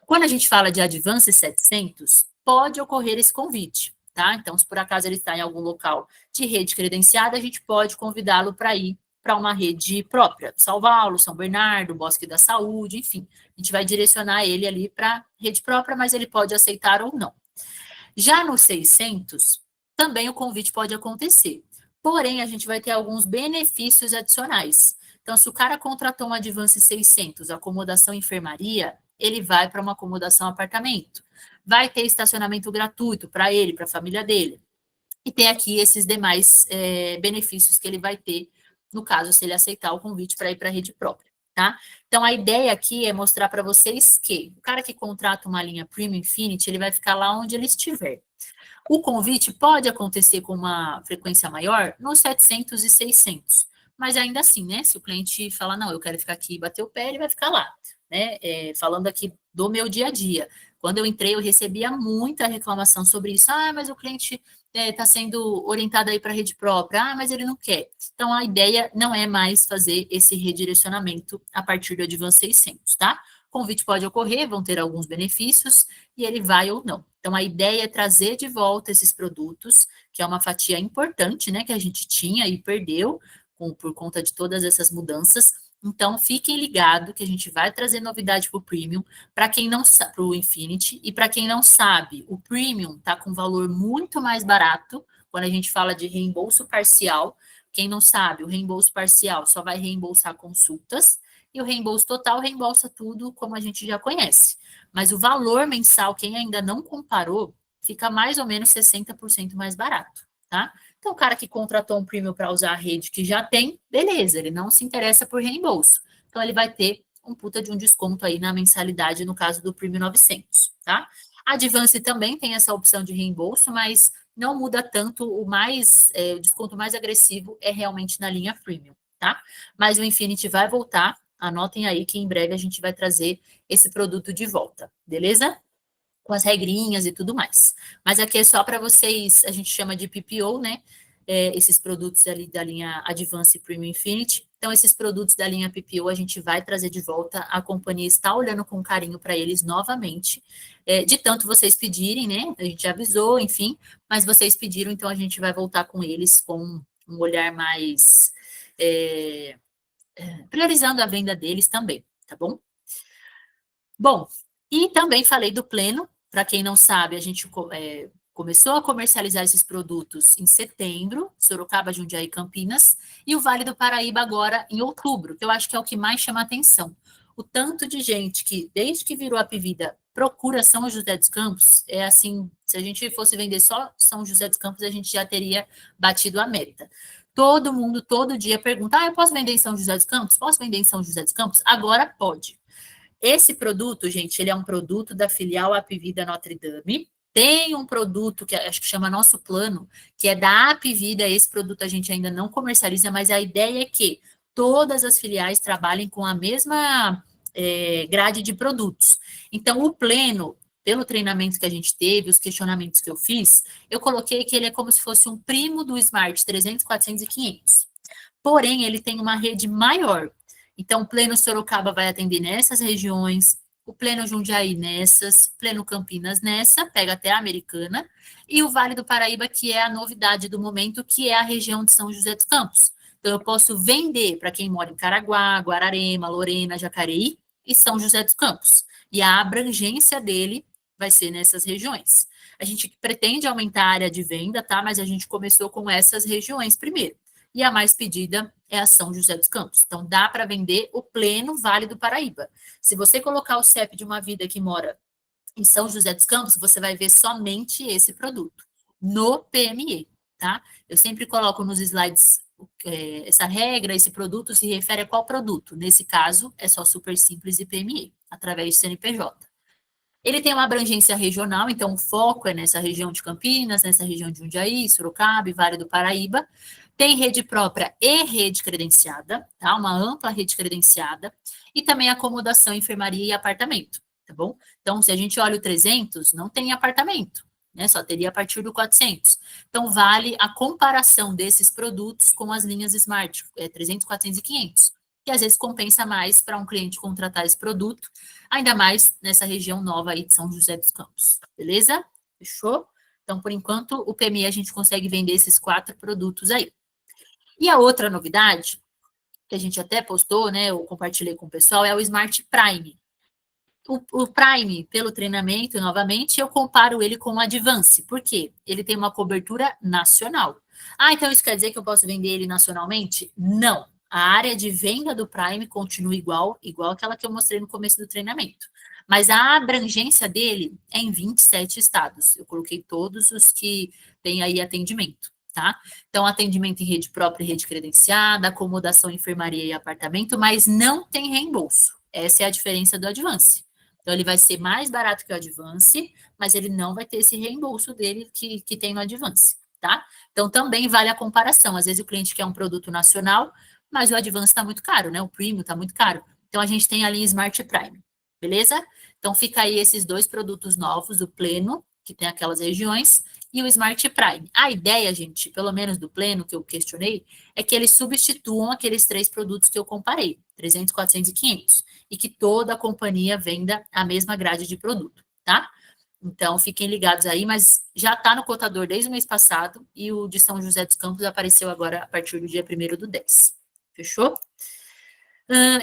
Quando a gente fala de Advance 700, pode ocorrer esse convite, tá? Então, se por acaso ele está em algum local de rede credenciada, a gente pode convidá-lo para ir para uma rede própria, São Paulo, São Bernardo, Bosque da Saúde, enfim. A gente vai direcionar ele ali para rede própria, mas ele pode aceitar ou não. Já no 600, também o convite pode acontecer. Porém, a gente vai ter alguns benefícios adicionais. Então, se o cara contratou um Advance 600, acomodação enfermaria, ele vai para uma acomodação apartamento. Vai ter estacionamento gratuito para ele, para a família dele. E tem aqui esses demais benefícios que ele vai ter, no caso, se ele aceitar o convite para ir para a rede própria, tá? Então, a ideia aqui é mostrar para vocês que o cara que contrata uma linha Premium Infinity, ele vai ficar lá onde ele estiver. O convite pode acontecer com uma frequência maior nos 700 e 600, mas ainda assim, né? Se o cliente falar, não, eu quero ficar aqui e bater o pé, ele vai ficar lá, né? Falando aqui do meu dia a dia. Quando eu entrei, eu recebia muita reclamação sobre isso. Ah, mas o cliente está sendo orientado aí para a rede própria. Ah, mas ele não quer. Então, a ideia não é mais fazer esse redirecionamento a partir do Advance 600, tá? O convite pode ocorrer, vão ter alguns benefícios, e ele vai ou não. Então, a ideia é trazer de volta esses produtos, que é uma fatia importante, né, que a gente tinha e perdeu por conta de todas essas mudanças. Então, fiquem ligados que a gente vai trazer novidade para o Premium, para quem não sabe, para o Infinity, e para quem não sabe, o Premium está com valor muito mais barato, quando a gente fala de reembolso parcial. Quem não sabe, o reembolso parcial só vai reembolsar consultas, e o reembolso total reembolsa tudo, como a gente já conhece. Mas o valor mensal, quem ainda não comparou, fica mais ou menos 60% mais barato, tá? Então, o cara que contratou um premium para usar a rede que já tem, beleza, ele não se interessa por reembolso. Então, ele vai ter um puta de um desconto aí na mensalidade, no caso do Premium 900, tá? A Advance também tem essa opção de reembolso, mas não muda tanto, o desconto mais agressivo é realmente na linha Premium, tá? Mas o Infinity vai voltar, anotem aí que em breve a gente vai trazer esse produto de volta, beleza? Com as regrinhas e tudo mais. Mas aqui é só para vocês, a gente chama de PPO, né? Esses produtos ali da linha Advance Premium Infinity. Então, esses produtos da linha PPO a gente vai trazer de volta. A companhia está olhando com carinho para eles novamente. De tanto vocês pedirem, né? A gente avisou, enfim, mas vocês pediram, então a gente vai voltar com eles com um olhar mais priorizando a venda deles também, tá bom? Bom, e também falei do Pleno. Para quem não sabe, a gente começou a comercializar esses produtos em setembro, Sorocaba, Jundiaí e Campinas, e o Vale do Paraíba agora em outubro, que eu acho que é o que mais chama atenção. O tanto de gente que, desde que virou a Apivida, procura São José dos Campos, é assim, se a gente fosse vender só São José dos Campos, a gente já teria batido a meta. Todo mundo, todo dia pergunta, eu posso vender em São José dos Campos? Posso vender em São José dos Campos? Agora pode. Esse produto, gente, ele é um produto da filial Apivida Notre Dame. Tem um produto que acho que chama Nosso Plano, que é da Apivida. Esse produto a gente ainda não comercializa, mas a ideia é que todas as filiais trabalhem com a mesma grade de produtos. Então, o Pleno, pelo treinamento que a gente teve, os questionamentos que eu fiz, eu coloquei que ele é como se fosse um primo do Smart 300, 400 e 500. Porém, ele tem uma rede maior. Então, o Pleno Sorocaba vai atender nessas regiões, o Pleno Jundiaí nessas, Pleno Campinas nessa, pega até a Americana, e o Vale do Paraíba, que é a novidade do momento, que é a região de São José dos Campos. Então, eu posso vender para quem mora em Caraguá, Guararema, Lorena, Jacareí e São José dos Campos. E a abrangência dele vai ser nessas regiões. A gente pretende aumentar a área de venda, tá? Mas a gente começou com essas regiões primeiro. E a mais pedida é a São José dos Campos. Então, dá para vender o Pleno Vale do Paraíba. Se você colocar o CEP de uma vida que mora em São José dos Campos, você vai ver somente esse produto, no PME, tá? Eu sempre coloco nos slides essa regra, esse produto se refere a qual produto? Nesse caso, é só Super Simples e PME, através de CNPJ. Ele tem uma abrangência regional, então o foco é nessa região de Campinas, nessa região de Jundiaí, Sorocaba e Vale do Paraíba. Tem rede própria e rede credenciada, tá? Uma ampla rede credenciada. E também acomodação, enfermaria e apartamento, tá bom? Então, se a gente olha o 300, não tem apartamento, né? Só teria a partir do 400. Então, vale a comparação desses produtos com as linhas Smart, 300, 400 e 500. Que às vezes compensa mais para um cliente contratar esse produto, ainda mais nessa região nova aí de São José dos Campos, beleza? Fechou? Então, por enquanto, o PME a gente consegue vender esses 4 produtos aí. E a outra novidade, que a gente até postou, né, eu compartilhei com o pessoal, é o Smart Prime. O Prime, pelo treinamento, novamente, eu comparo ele com o Advance. Por quê? Ele tem uma cobertura nacional. Ah, então isso quer dizer que eu posso vender ele nacionalmente? Não. A área de venda do Prime continua igual aquela que eu mostrei no começo do treinamento. Mas a abrangência dele é em 27 estados. Eu coloquei todos os que têm aí atendimento, tá? Então, atendimento em rede própria e rede credenciada, acomodação, enfermaria e apartamento, mas não tem reembolso. Essa é a diferença do Advance. Então, ele vai ser mais barato que o Advance, mas ele não vai ter esse reembolso dele que tem no Advance, tá? Então, também vale a comparação. Às vezes, o cliente quer um produto nacional, mas o Advance está muito caro, né? O Premium está muito caro. Então, a gente tem ali Smart Prime, beleza? Então, fica aí esses dois produtos novos, o Pleno, que tem aquelas regiões, e o Smart Prime. A ideia, gente, pelo menos do Pleno, que eu questionei, é que eles substituam aqueles 3 produtos que eu comparei, 300, 400 e 500, e que toda a companhia venda a mesma grade de produto, tá? Então, fiquem ligados aí, mas já está no cotador desde o mês passado, e o de São José dos Campos apareceu agora a partir do dia 1º do 10. Fechou?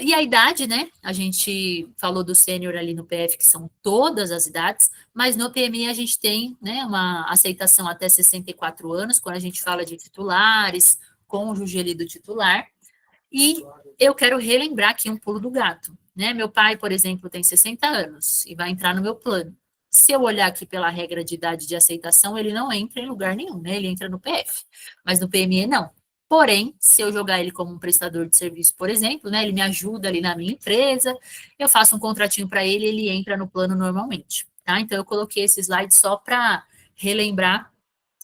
E a idade, né? A gente falou do sênior ali no PF, que são todas as idades, mas no PMI a gente tem, né, uma aceitação até 64 anos, quando a gente fala de titulares, cônjuge ali do titular. E eu quero relembrar aqui um pulo do gato, né? Meu pai, por exemplo, tem 60 anos e vai entrar no meu plano. Se eu olhar aqui pela regra de idade de aceitação, ele não entra em lugar nenhum, né? Ele entra no PF, mas no PME não. Porém, se eu jogar ele como um prestador de serviço, por exemplo, né, ele me ajuda ali na minha empresa, eu faço um contratinho para ele, ele entra no plano normalmente, tá? Então, eu coloquei esse slide só para relembrar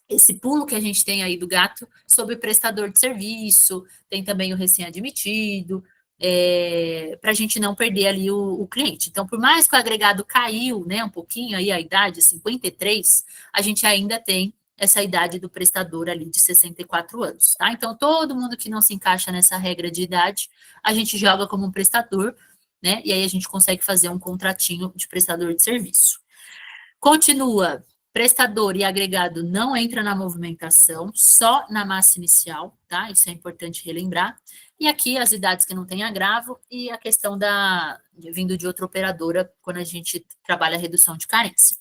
esse pulo que a gente tem aí do gato sobre prestador de serviço, tem também o recém-admitido, para a gente não perder ali o cliente. Então, por mais que o agregado caiu, né, um pouquinho aí a idade, 53, a gente ainda tem essa idade do prestador ali de 64 anos, tá? Então, todo mundo que não se encaixa nessa regra de idade, a gente joga como um prestador, né? E aí a gente consegue fazer um contratinho de prestador de serviço. Continua, prestador e agregado não entra na movimentação, só na massa inicial, tá? Isso é importante relembrar. E aqui as idades que não têm agravo e a questão vindo de outra operadora quando a gente trabalha a redução de carência.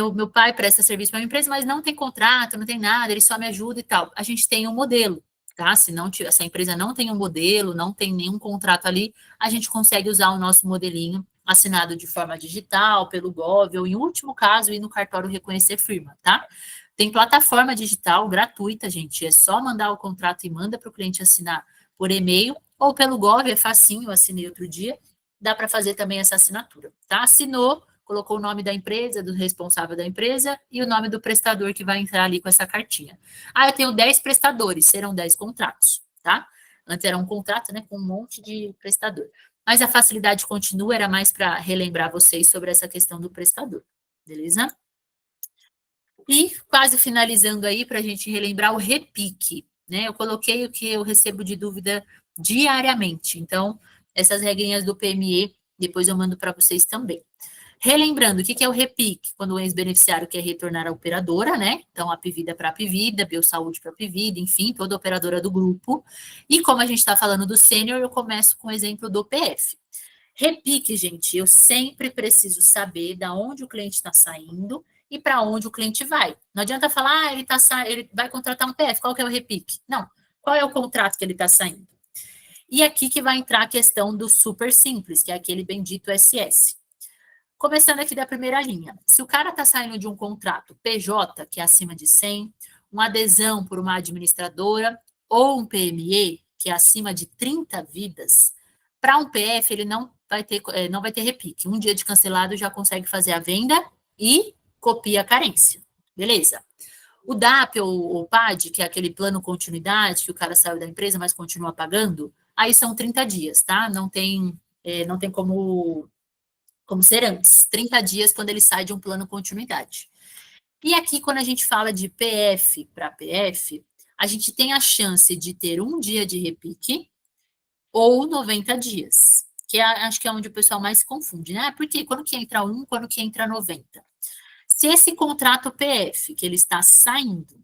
O meu pai presta serviço para uma empresa, mas não tem contrato, não tem nada, ele só me ajuda e tal. A gente tem um modelo, tá? Se a empresa não tem um modelo, não tem nenhum contrato ali, a gente consegue usar o nosso modelinho assinado de forma digital, pelo Gov, ou em último caso, ir no cartório reconhecer firma, tá? Tem plataforma digital gratuita, gente, é só mandar o contrato e manda para o cliente assinar por e-mail, ou pelo Gov, é facinho, eu assinei outro dia, dá para fazer também essa assinatura, tá? Assinou, colocou o nome da empresa, do responsável da empresa e o nome do prestador que vai entrar ali com essa cartinha. Eu tenho 10 prestadores, serão 10 contratos, tá? Antes era um contrato, né, com um monte de prestador. Mas a facilidade continua, era mais para relembrar vocês sobre essa questão do prestador, beleza? E quase finalizando aí, para a gente relembrar o repique, né? Eu coloquei o que eu recebo de dúvida diariamente. Então, essas regrinhas do PME, depois eu mando para vocês também. Relembrando, o que é o repique? Quando o ex-beneficiário quer retornar à operadora, né? Então, a Apvida para a Apvida, Biosaúde para a Apvida, enfim, toda operadora do grupo. E como a gente está falando do sênior, eu começo com o exemplo do PF. Repique, gente, eu sempre preciso saber da onde o cliente está saindo e para onde o cliente vai. Não adianta falar, ele vai contratar um PF, qual que é o repique? Não, qual é o contrato que ele está saindo? E aqui que vai entrar a questão do super simples, que é aquele bendito SS. Começando aqui da primeira linha. Se o cara está saindo de um contrato PJ, que é acima de 100, uma adesão por uma administradora, ou um PME, que é acima de 30 vidas, para um PF ele não vai ter repique. Um dia de cancelado já consegue fazer a venda e copia a carência. Beleza. O DAP ou PAD, que é aquele plano continuidade, que o cara saiu da empresa, mas continua pagando, aí são 30 dias, tá? Não tem como ser antes, 30 dias quando ele sai de um plano continuidade. E aqui, quando a gente fala de PF para PF, a gente tem a chance de ter um dia de repique ou 90 dias, que acho que é onde o pessoal mais se confunde, né? Porque quando que entra quando que entra 90? Se esse contrato PF que ele está saindo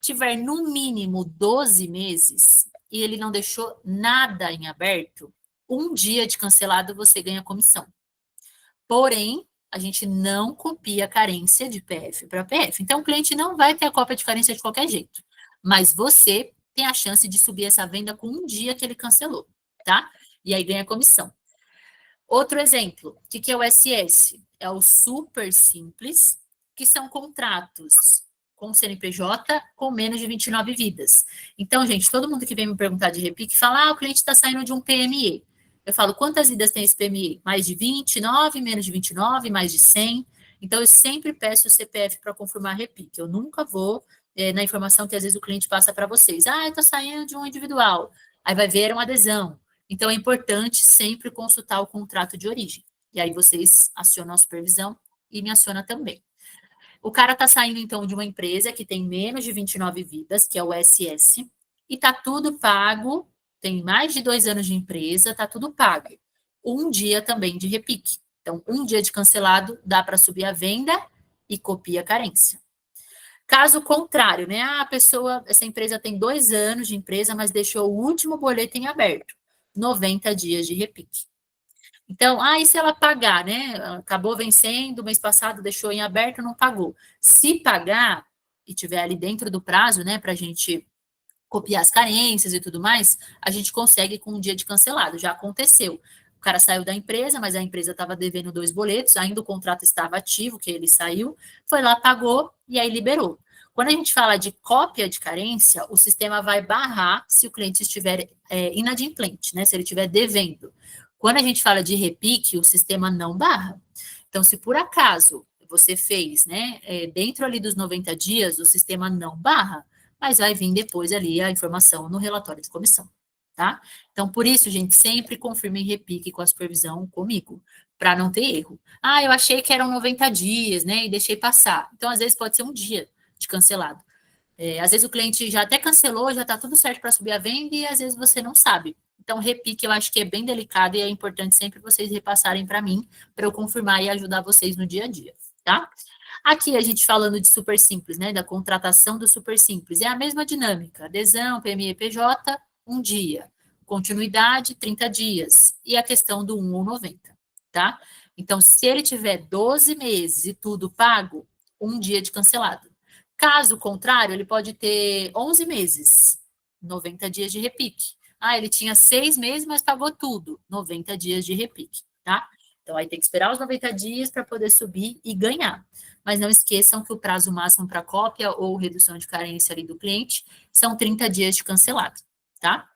tiver no mínimo 12 meses e ele não deixou nada em aberto, um dia de cancelado você ganha comissão. Porém, a gente não copia a carência de PF para PF. Então, o cliente não vai ter a cópia de carência de qualquer jeito. Mas você tem a chance de subir essa venda com um dia que ele cancelou, tá? E aí ganha comissão. Outro exemplo, o que é o SS? É o super simples, que são contratos com CNPJ com menos de 29 vidas. Então, gente, todo mundo que vem me perguntar de repique fala, o cliente está saindo de um PME. Eu falo, quantas vidas tem esse PME? Mais de 29, menos de 29, mais de 100? Então, eu sempre peço o CPF para confirmar repique. Eu nunca vou na informação que às vezes o cliente passa para vocês. Está saindo de um individual. Aí vai ver uma adesão. Então, é importante sempre consultar o contrato de origem. E aí vocês acionam a supervisão e me aciona também. O cara está saindo, então, de uma empresa que tem menos de 29 vidas, que é o SS, e está tudo pago, tem mais de 2 anos de empresa, está tudo pago. Um dia também de repique. Então, um dia de cancelado dá para subir a venda e copia a carência. Caso contrário, né? A pessoa, essa empresa tem 2 anos de empresa, mas deixou o último boleto em aberto. 90 dias de repique. Então, e se ela pagar, né? Acabou vencendo, mês passado deixou em aberto, não pagou. Se pagar e tiver ali dentro do prazo, né, para a gente copiar as carências e tudo mais, a gente consegue com um dia de cancelado. Já aconteceu. O cara saiu da empresa, mas a empresa estava devendo 2 boletos, ainda o contrato estava ativo, que ele saiu, foi lá, pagou e aí liberou. Quando a gente fala de cópia de carência, o sistema vai barrar se o cliente estiver inadimplente, né? Se ele estiver devendo. Quando a gente fala de repique, o sistema não barra. Então, se por acaso você fez, né, dentro ali dos 90 dias, o sistema não barra, mas vai vir depois ali a informação no relatório de comissão, tá? Então, por isso, gente, sempre confirme em repique com a supervisão comigo, para não ter erro. Eu achei que eram 90 dias, né, e deixei passar. Então, às vezes, pode ser um dia de cancelado. Às vezes o cliente já até cancelou, já está tudo certo para subir a venda e às vezes você não sabe. Então, repique eu acho que é bem delicado e é importante sempre vocês repassarem para mim, para eu confirmar e ajudar vocês no dia a dia, tá? Aqui a gente falando de super simples, né? Da contratação do super simples. É a mesma dinâmica. Adesão, PME, PJ, um dia. Continuidade, 30 dias. E a questão do 1 ou 90, tá? Então, se ele tiver 12 meses e tudo pago, um dia de cancelado. Caso contrário, ele pode ter 11 meses, 90 dias de repique. Ele tinha 6 meses, mas pagou tudo, 90 dias de repique, tá? Então, aí tem que esperar os 90 dias para poder subir e ganhar. Mas não esqueçam que o prazo máximo para cópia ou redução de carência ali do cliente são 30 dias de cancelado, tá?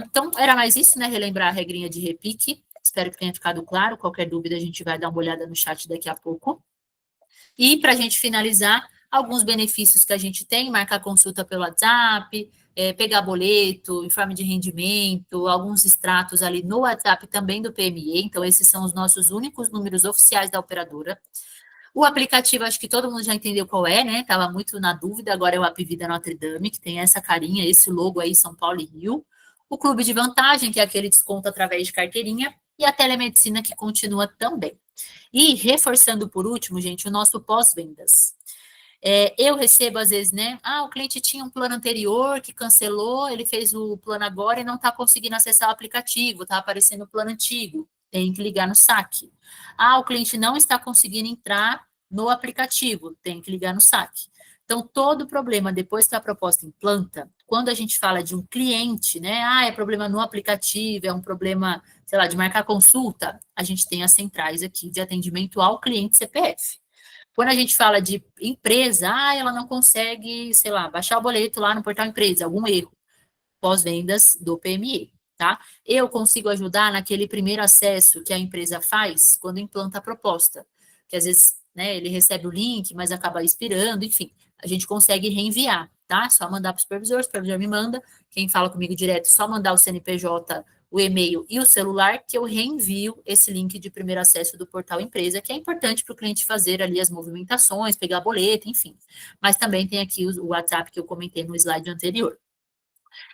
Então, era mais isso, né? Relembrar a regrinha de repique. Espero que tenha ficado claro. Qualquer dúvida, a gente vai dar uma olhada no chat daqui a pouco. E, para a gente finalizar, alguns benefícios que a gente tem, marcar consulta pelo WhatsApp, pegar boleto, informe de rendimento, alguns extratos ali no WhatsApp também do PME. Então, esses são os nossos únicos números oficiais da operadora. O aplicativo, acho que todo mundo já entendeu qual é, né? Estava muito na dúvida, agora é o App Vida Notre Dame, que tem essa carinha, esse logo aí, São Paulo e Rio. O Clube de Vantagem, que é aquele desconto através de carteirinha. E a telemedicina, que continua também. E reforçando por último, gente, o nosso pós-vendas. Eu recebo, às vezes, né? O cliente tinha um plano anterior que cancelou, ele fez o plano agora e não está conseguindo acessar o aplicativo, está aparecendo o plano antigo, tem que ligar no saque. O cliente não está conseguindo entrar no aplicativo, tem que ligar no saque. Então, todo problema, depois que a proposta implanta, quando a gente fala de um cliente, né? É problema no aplicativo, é um problema, sei lá, de marcar consulta, a gente tem as centrais aqui de atendimento ao cliente CPF. Quando a gente fala de empresa, ela não consegue, sei lá, baixar o boleto lá no portal empresa, algum erro, pós-vendas do PME, tá? Eu consigo ajudar naquele primeiro acesso que a empresa faz quando implanta a proposta, que às vezes, né, ele recebe o link, mas acaba expirando, enfim, a gente consegue reenviar, tá? Só mandar para o supervisor me manda, quem fala comigo direto, só mandar o CNPJ, o e-mail e o celular, que eu reenvio esse link de primeiro acesso do portal empresa, que é importante para o cliente fazer ali as movimentações, pegar boleto, enfim. Mas também tem aqui o WhatsApp que eu comentei no slide anterior.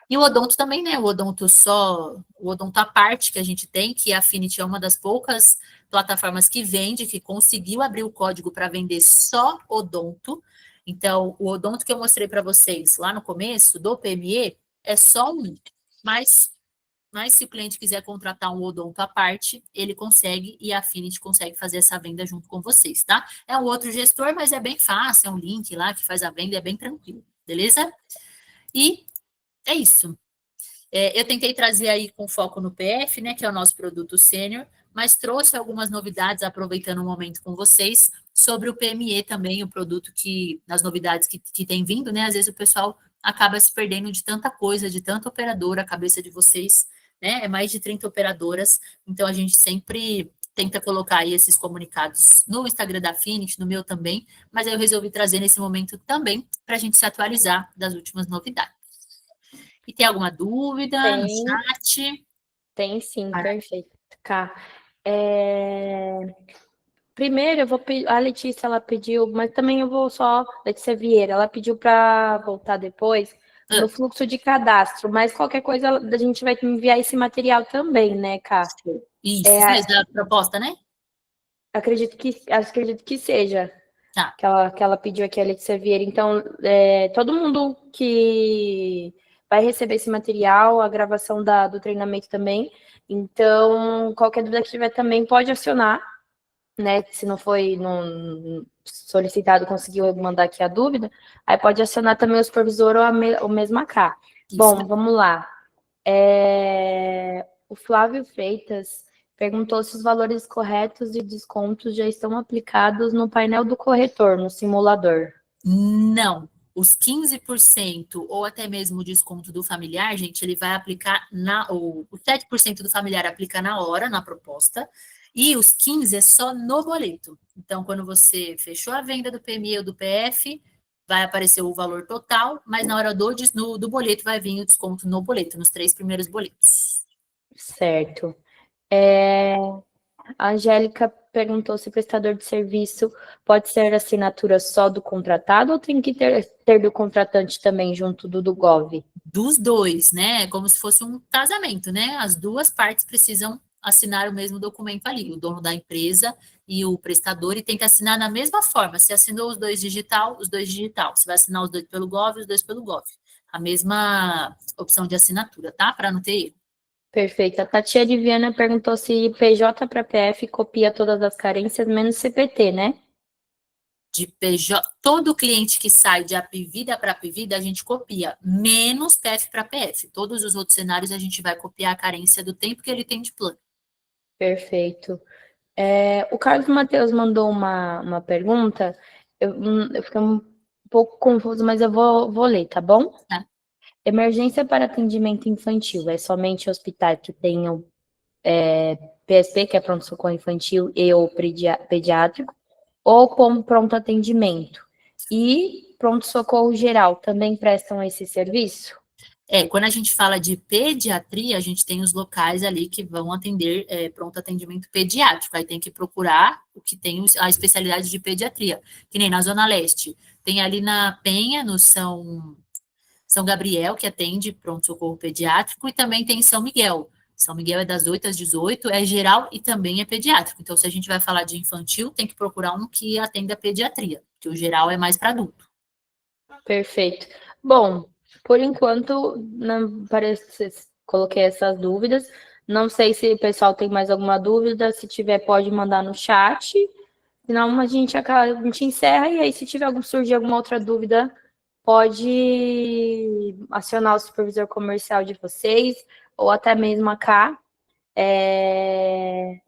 E o odonto também, né? O odonto à parte que a gente tem, que a Affinity é uma das poucas plataformas que vende, que conseguiu abrir o código para vender só odonto. Então, o odonto que eu mostrei para vocês lá no começo, do PME, é só um. Mas se o cliente quiser contratar um odonto à parte, ele consegue e a Affinity consegue fazer essa venda junto com vocês, tá? É um outro gestor, mas é bem fácil, é um link lá que faz a venda, é bem tranquilo, beleza? E é isso. Eu tentei trazer aí com foco no PF, né, que é o nosso produto sênior, mas trouxe algumas novidades, aproveitando o momento com vocês, sobre o PME também, o produto que, nas novidades que tem vindo, né, às vezes o pessoal acaba se perdendo de tanta coisa, de tanta operadora, a cabeça de vocês, né, é mais de 30 operadoras, então a gente sempre tenta colocar aí esses comunicados no Instagram da Affinity, no meu também, mas aí eu resolvi trazer nesse momento também, para a gente se atualizar das últimas novidades. E tem alguma dúvida no chat? Tem sim, perfeito. Cá. Primeiro, a Letícia, ela pediu, mas também eu vou só, Letícia Vieira, ela pediu para voltar depois no fluxo de cadastro, mas qualquer coisa a gente vai enviar esse material também, né, Cá? Isso mesmo, da proposta, né? Acredito que seja. Tá. Que ela pediu aqui, a Letícia Vieira. Então, todo mundo que vai receber esse material, a gravação do treinamento também. Então, qualquer dúvida que tiver também pode acionar, né? Se não foi solicitado, conseguiu mandar aqui a dúvida, aí pode acionar também o supervisor ou mesmo a K. Bom, vamos lá. O Flávio Freitas perguntou se os valores corretos de descontos já estão aplicados no painel do corretor, no simulador. Não. Os 15% ou até mesmo o desconto do familiar, gente, ele vai aplicar o 7% do familiar aplica na hora, na proposta, e os 15% é só no boleto. Então, quando você fechou a venda do PME ou do PF, vai aparecer o valor total, mas na hora do boleto vai vir o desconto no boleto, nos 3 primeiros boletos. Certo. A Angélica perguntou se o prestador de serviço pode ser assinatura só do contratado ou tem que ter do contratante também junto do Gov? Dos dois, né? Como se fosse um casamento, né? As duas partes precisam assinar o mesmo documento ali, o dono da empresa e o prestador, e tem que assinar da mesma forma. Se assinou os dois digital, os dois digital. Se vai assinar os dois pelo Gov, os dois pelo Gov. A mesma opção de assinatura, tá? Para não ter erro. Perfeito. A Tatiana Viana perguntou se PJ para PF copia todas as carências, menos CPT, né? De PJ, todo cliente que sai de Apvida para Apvida, a gente copia, menos PF para PF. Todos os outros cenários a gente vai copiar a carência do tempo que ele tem de plano. Perfeito. O Carlos Matheus mandou uma pergunta, eu fiquei um pouco confuso, mas eu vou ler, tá bom? Tá. Emergência para atendimento infantil, é somente hospitais que tenham PSP, que é pronto-socorro infantil, e ou pediátrico, ou com pronto atendimento. E pronto-socorro geral também prestam esse serviço? Quando a gente fala de pediatria, a gente tem os locais ali que vão atender pronto atendimento pediátrico. Aí tem que procurar o que tem a especialidade de pediatria. Que nem na Zona Leste. Tem ali na Penha, no São Gabriel, que atende pronto-socorro pediátrico, e também tem São Miguel. São Miguel é das 8 às 18, é geral e também é pediátrico. Então, se a gente vai falar de infantil, tem que procurar um que atenda pediatria, que o geral é mais para adulto. Perfeito. Bom, por enquanto, não parece, coloquei essas dúvidas. Não sei se o pessoal tem mais alguma dúvida. Se tiver, pode mandar no chat. Senão a gente encerra e aí, se surgir alguma outra dúvida, pode acionar o supervisor comercial de vocês, ou até mesmo a K.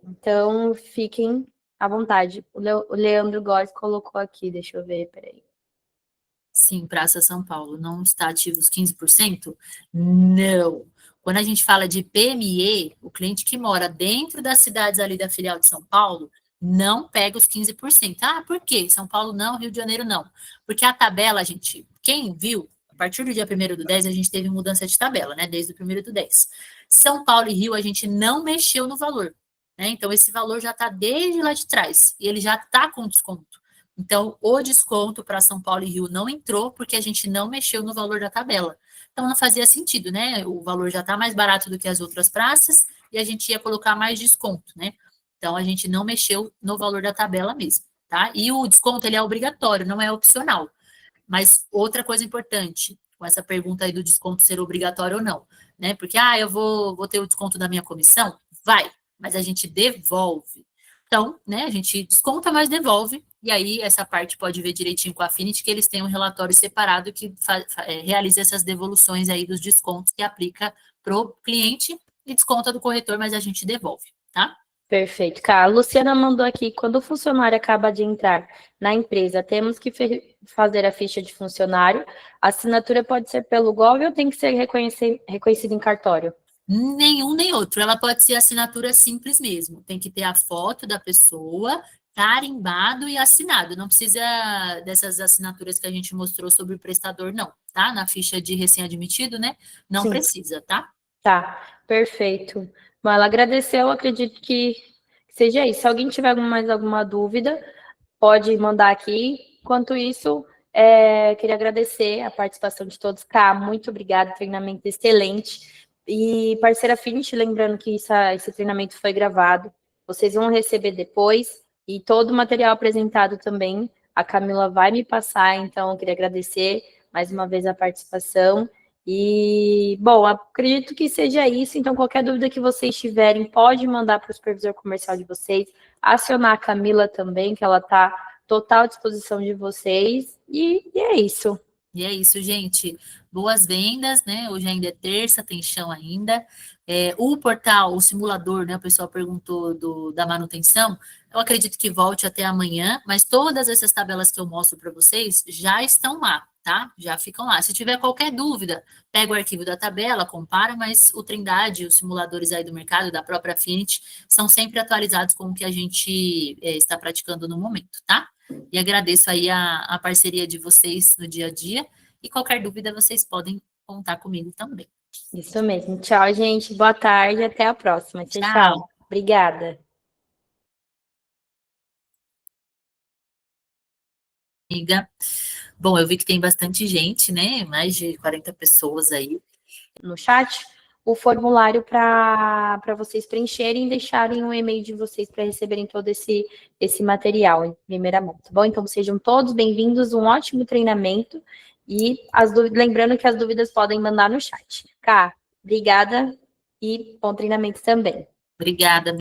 Então, fiquem à vontade. O Leandro Góes colocou aqui, deixa eu ver, peraí. Sim, Praça São Paulo, não está ativo os 15%? Não. Quando a gente fala de PME, o cliente que mora dentro das cidades ali da filial de São Paulo, não pega os 15%. Ah, por quê? São Paulo não, Rio de Janeiro não. Porque a tabela, gente, quem viu, a partir do dia 1º do 10, a gente teve mudança de tabela, né? Desde o 1º do 10. São Paulo e Rio, a gente não mexeu no valor, né? Então, esse valor já está desde lá de trás, e ele já está com desconto. Então, o desconto para São Paulo e Rio não entrou porque a gente não mexeu no valor da tabela. Então, não fazia sentido, né? O valor já está mais barato do que as outras praças e a gente ia colocar mais desconto, né? Então, a gente não mexeu no valor da tabela mesmo, tá? E o desconto, ele é obrigatório, não é opcional. Mas outra coisa importante, com essa pergunta aí do desconto ser obrigatório ou não, né? Porque, eu vou ter o desconto da minha comissão? Vai, mas a gente devolve. Então, né, a gente desconta, mas devolve, e aí essa parte pode ver direitinho com a Affinity, que eles têm um relatório separado que realiza essas devoluções aí dos descontos que aplica para o cliente e desconta do corretor, mas a gente devolve, tá? Perfeito. Cara, a Luciana mandou aqui, quando o funcionário acaba de entrar na empresa, temos que fazer a ficha de funcionário. A assinatura pode ser pelo Gov ou tem que ser reconhecido em cartório? Nenhum nem outro. Ela pode ser assinatura simples mesmo. Tem que ter a foto da pessoa, carimbado e assinado. Não precisa dessas assinaturas que a gente mostrou sobre o prestador, não, tá? Na ficha de recém-admitido, né? Não Sim. precisa, tá? Tá, perfeito. Bom, ela agradeceu, acredito que seja isso. Se alguém tiver mais alguma dúvida, pode mandar aqui. Enquanto isso, queria agradecer a participação de todos. Cá, muito obrigada, treinamento excelente. E parceira Affinity, lembrando que esse treinamento foi gravado, vocês vão receber depois, e todo o material apresentado também, a Camila vai me passar, então eu queria agradecer mais uma vez a participação. E, bom, acredito que seja isso, então qualquer dúvida que vocês tiverem, pode mandar para o supervisor comercial de vocês, acionar a Camila também, que ela está total à disposição de vocês, e é isso. E é isso, gente. Boas vendas, né? Hoje ainda é terça, tem chão ainda. O portal, o simulador, né? O pessoal perguntou da manutenção. Eu acredito que volte até amanhã, mas todas essas tabelas que eu mostro para vocês já estão lá, tá? Já ficam lá. Se tiver qualquer dúvida, pega o arquivo da tabela, compara, mas o Trindade, os simuladores aí do mercado, da própria Affinity, são sempre atualizados com o que a gente está praticando no momento, tá? E agradeço aí a parceria de vocês no dia a dia. E qualquer dúvida, vocês podem contar comigo também. Isso mesmo. Tchau, gente. Boa tarde. Até a próxima. Tchau, tchau. Obrigada. Amiga. Bom, eu vi que tem bastante gente, né? Mais de 40 pessoas aí. No chat, o formulário para vocês preencherem e deixarem o e-mail de vocês para receberem todo esse material em primeira mão, tá bom? Então, sejam todos bem-vindos, um ótimo treinamento. E lembrando que as dúvidas podem mandar no chat. Cá, obrigada e bom treinamento também. Obrigada.